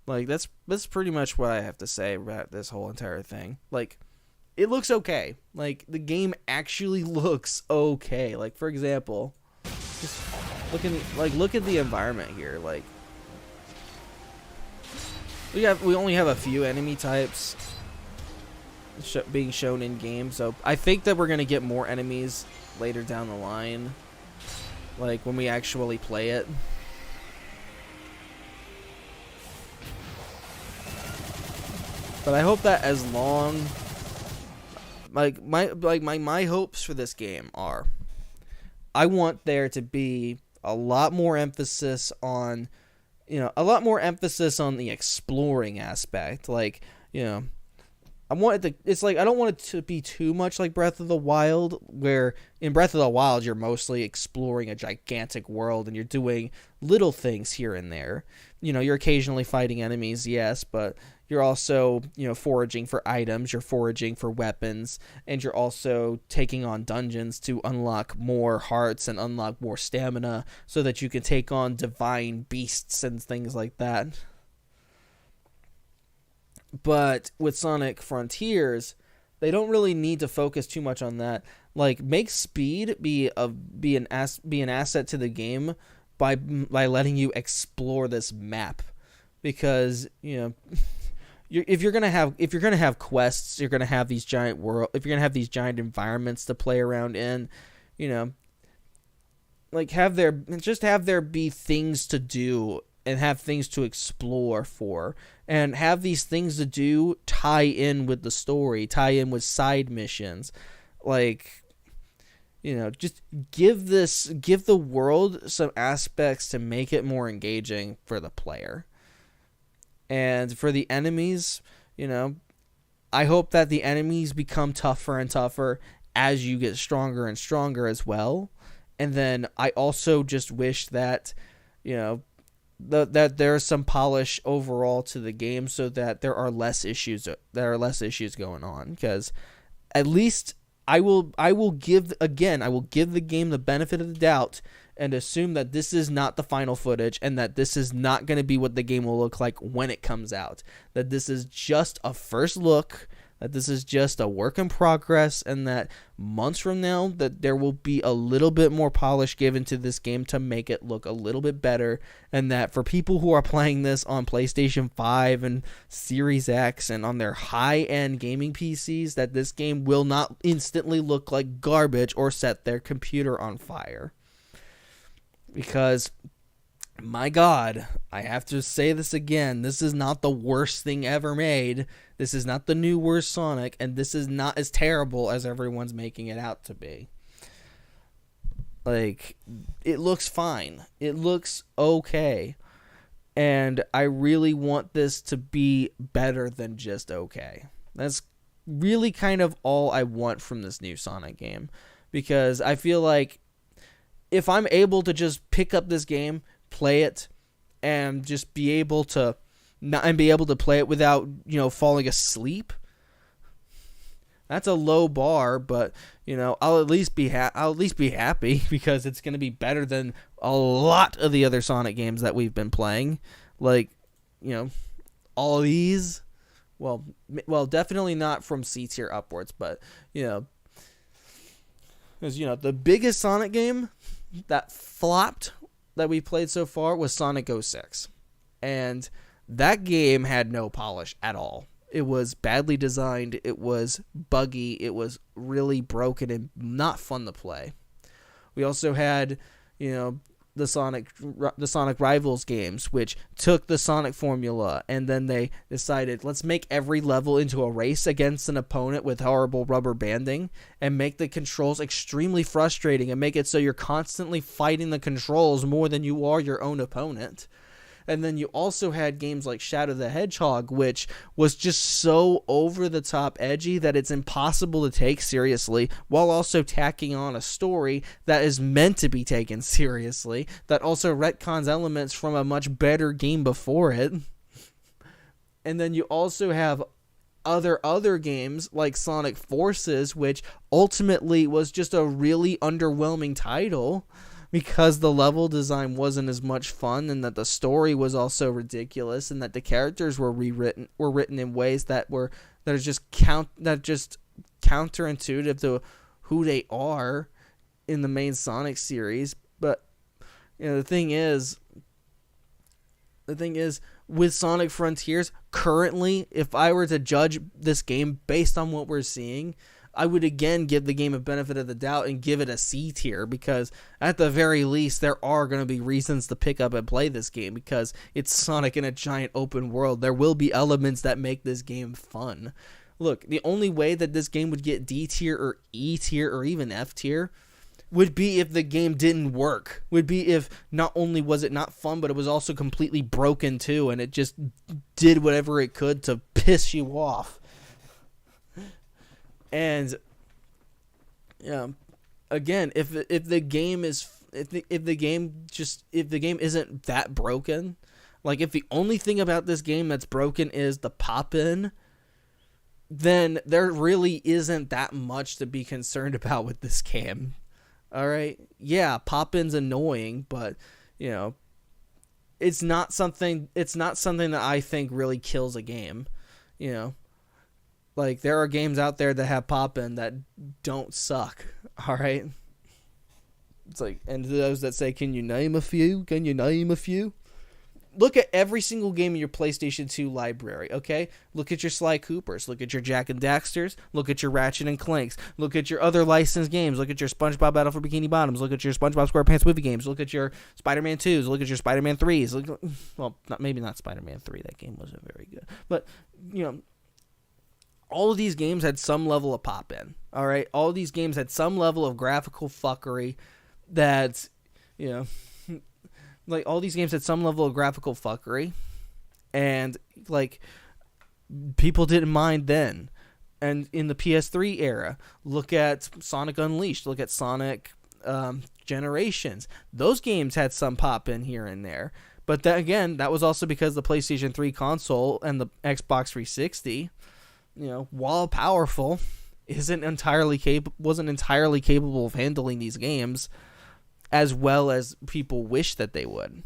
[SPEAKER 1] Like, that's pretty much what I have to say about this whole entire thing. Like, it looks okay. Like, the game actually looks okay. Like, for example, just look at the environment here. Like, we only have a few enemy types being shown in game, so I think that we're gonna get more enemies later down the line, like when we actually play it. But I hope that as long, my hopes for this game are, I want there to be a lot more emphasis on, the exploring aspect. Like, I want it to, it's like, I don't want it to be too much like Breath of the Wild, where in Breath of the Wild you're mostly exploring a gigantic world and you're doing little things here and there. You're occasionally fighting enemies, yes, but you're also, foraging for items, you're foraging for weapons, and you're also taking on dungeons to unlock more hearts and unlock more stamina so that you can take on divine beasts and things like that. But with Sonic Frontiers, they don't really need to focus too much on that. Like, make speed be an asset to the game by letting you explore this map, because if you're gonna have quests, you're gonna have these giant if you're gonna have these giant environments to play around in, like have there be things to do and have things to explore for, and have these things to do tie in with the story, tie in with side missions, like, just give the world some aspects to make it more engaging for the player. And for the enemies, I hope that the enemies become tougher and tougher as you get stronger and stronger as well. And then I also just wish that, that there's some polish overall to the game, so that there are less issues going on. Because at least I will give the game the benefit of the doubt and assume that this is not the final footage, and that this is not going to be what the game will look like when it comes out. That this is just a first look, that this is just a work in progress, and that months from now that there will be a little bit more polish given to this game to make it look a little bit better, and that for people who are playing this on PlayStation 5 and Series X and on their high-end gaming PCs, that this game will not instantly look like garbage or set their computer on fire. Because, my God, I have to say this again, this is not the worst thing ever made. This is not the new worst Sonic, and this is not as terrible as everyone's making it out to be. Like, it looks fine. It looks okay. And I really want this to be better than just okay. That's really kind of all I want from this new Sonic game. Because I feel like if I'm able to just pick up this game, play it, and just be able to play it without, falling asleep, that's a low bar, but I'll at least be happy, because it's going to be better than a lot of the other Sonic games that we've been playing. Like, all of these, well, definitely not from C tier upwards, but because the biggest Sonic game that flopped that we played so far was Sonic 06. And that game had no polish at all. It was badly designed, it was buggy, it was really broken and not fun to play. We also had, the Sonic Rivals games, which took the Sonic formula, and then they decided, let's make every level into a race against an opponent with horrible rubber banding, and make the controls extremely frustrating, and make it so you're constantly fighting the controls more than you are your own opponent. And then you also had games like Shadow the Hedgehog, which was just so over-the-top edgy that it's impossible to take seriously, while also tacking on a story that is meant to be taken seriously, that also retcons elements from a much better game before it. And then you also have other games like Sonic Forces, which ultimately was just a really underwhelming title because the level design wasn't as much fun, and that the story was also ridiculous, and that the characters were written in ways that are just counterintuitive to who they are in the main Sonic series. But the thing is with Sonic Frontiers, currently, if I were to judge this game based on what we're seeing, I would again give the game a benefit of the doubt and give it a C tier, because at the very least there are going to be reasons to pick up and play this game because it's Sonic in a giant open world. There will be elements that make this game fun. Look, the only way that this game would get D tier or E tier or even F tier would be if the game didn't work. Would be if not only was it not fun, but it was also completely broken too, and it just did whatever it could to piss you off. And again, if the game isn't that broken, like if the only thing about this game that's broken is the pop-in, then there really isn't that much to be concerned about with this game. All right, yeah, pop-in's annoying, but it's not something that I think really kills a game. Like, there are games out there that have pop-in that don't suck. All right, it's like, and those that say, "Can you name a few? Can you name a few?" Look at every single game in your PlayStation 2 library, okay? Look at your Sly Coopers. Look at your Jak and Daxters. Look at your Ratchet and Clanks. Look at your other licensed games. Look at your SpongeBob Battle for Bikini Bottoms. Look at your SpongeBob SquarePants movie games. Look at your Spider-Man 2s. Look at your Spider-Man 3s. Maybe not Spider-Man 3. That game wasn't very good. But, all of these games had some level of pop-in, all right? All of these games had some level of graphical fuckery that, like, all these games had some level of graphical fuckery, and, like, people didn't mind then. And in the PS3 era, look at Sonic Unleashed, look at Sonic Generations. Those games had some pop-in here and there. But again, that was also because the PlayStation 3 console and the Xbox 360, while powerful, wasn't entirely capable of handling these games as well as people wish that they would.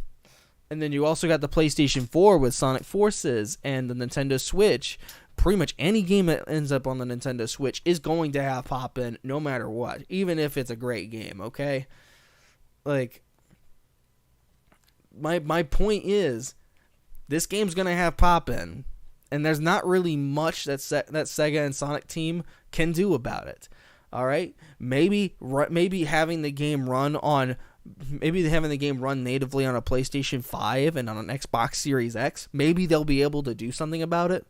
[SPEAKER 1] And then you also got the PlayStation 4 with Sonic Forces and the Nintendo Switch. Pretty much any game that ends up on the Nintendo Switch is going to have pop-in no matter what, even if it's a great game, okay? Like, my point is, this game's going to have pop-in, and there's not really much that Sega and Sonic team can do about it. All right, maybe having the game run natively on a PlayStation 5 and on an Xbox Series X, maybe they'll be able to do something about it.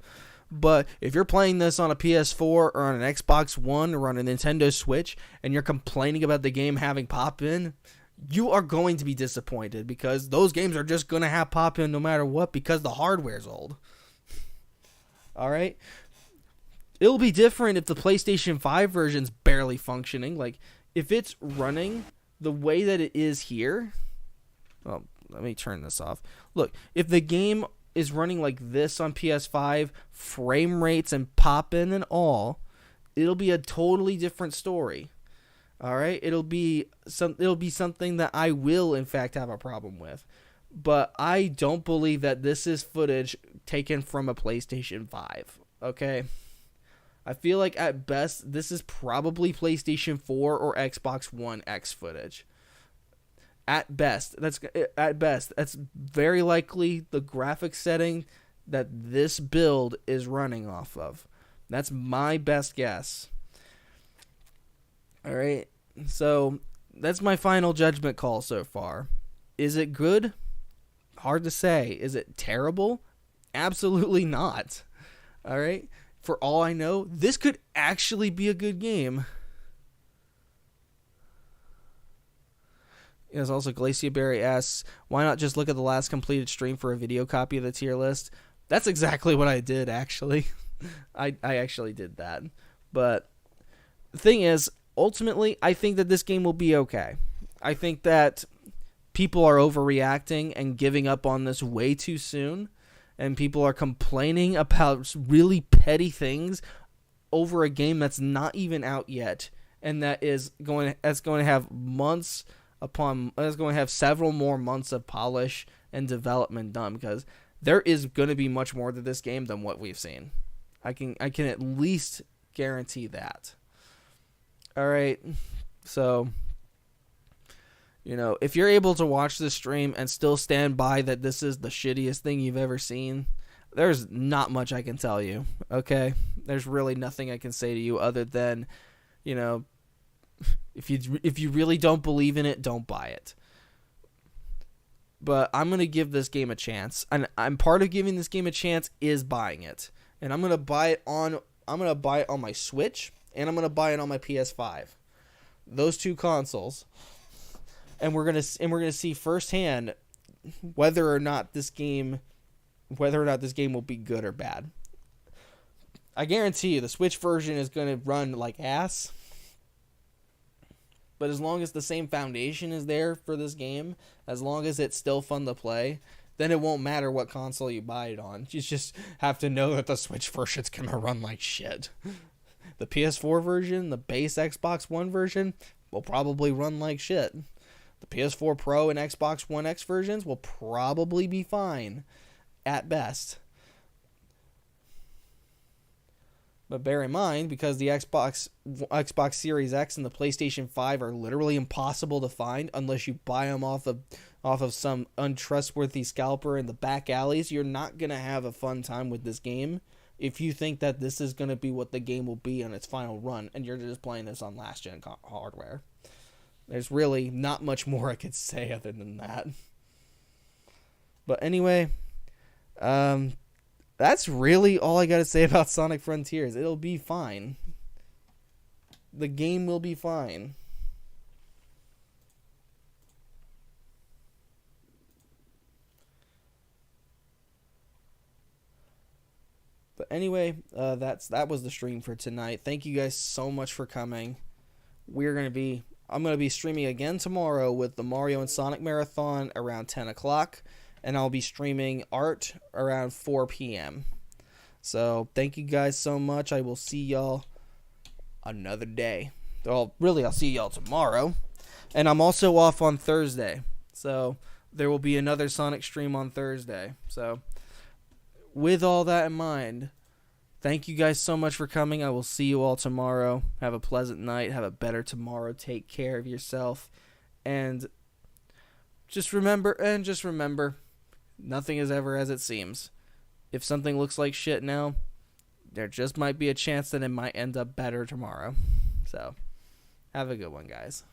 [SPEAKER 1] But if you're playing this on a PS4 or on an Xbox One or on a Nintendo Switch and you're complaining about the game having pop-in, you are going to be disappointed, because those games are just going to have pop-in no matter what, because the hardware's old. All right? It'll be different if the PlayStation 5 version's barely functioning. Like, if it's running the way that it is here... Well, let me turn this off. Look, if the game is running like this on PS5, frame rates and pop-in and all, it'll be a totally different story. All right? It'll be something that I will, in fact, have a problem with. But I don't believe that this is footage taken from a PlayStation 5. Okay? I feel like at best, this is probably PlayStation 4 or Xbox One X footage. At best, that's very likely the graphics setting that this build is running off of. That's my best guess. All right, so that's my final judgment call so far. Is it good? Hard to say. Is it terrible? Absolutely not. All right. For all I know, this could actually be a good game. There's also Glacia Berry asks, why not just look at the last completed stream for a video copy of the tier list? That's exactly what I did, actually. I actually did that. But the thing is, ultimately, I think that this game will be okay. I think that people are overreacting and giving up on this way too soon. and people are complaining about really petty things over a game that's not even out yet, and that's going to have several more months of polish and development done, because there is going to be much more to this game than what we've seen. I can at least guarantee that. All right, so if you're able to watch this stream and still stand by that this is the shittiest thing you've ever seen, there's not much I can tell you, okay? There's really nothing I can say to you other than, if you really don't believe in it, don't buy it. But I'm going to give this game a chance. And I'm part of giving this game a chance is buying it. And I'm going to buy it on my Switch, and I'm going to buy it on my PS5. Those two consoles. And we're going to see firsthand whether or not this game will be good or bad. I guarantee you the Switch version is going to run like ass. But as long as the same foundation is there for this game, as long as it's still fun to play, then it won't matter what console you buy it on. You just have to know that the Switch version's going to run like shit. The PS4 version, the base Xbox One version, will probably run like shit. The PS4 Pro and Xbox One X versions will probably be fine, at best. But bear in mind, because the Xbox Series X and the PlayStation 5 are literally impossible to find unless you buy them off of some untrustworthy scalper in the back alleys, you're not going to have a fun time with this game if you think that this is going to be what the game will be on its final run, and you're just playing this on last-gen hardware. There's really not much more I could say other than that. But anyway, that's really all I got to say about Sonic Frontiers. It'll be fine. The game will be fine. But anyway, that was the stream for tonight. Thank you guys so much for coming. I'm going to be streaming again tomorrow with the Mario and Sonic Marathon around 10 o'clock. And I'll be streaming art around 4 p.m. So thank you guys so much. I will see y'all another day. Well, really, I'll see y'all tomorrow. And I'm also off on Thursday. So there will be another Sonic stream on Thursday. So with all that in mind, thank you guys so much for coming. I will see you all tomorrow. Have a pleasant night. Have a better tomorrow. Take care of yourself. And just remember, nothing is ever as it seems. If something looks like shit now, there just might be a chance that it might end up better tomorrow. So, have a good one, guys.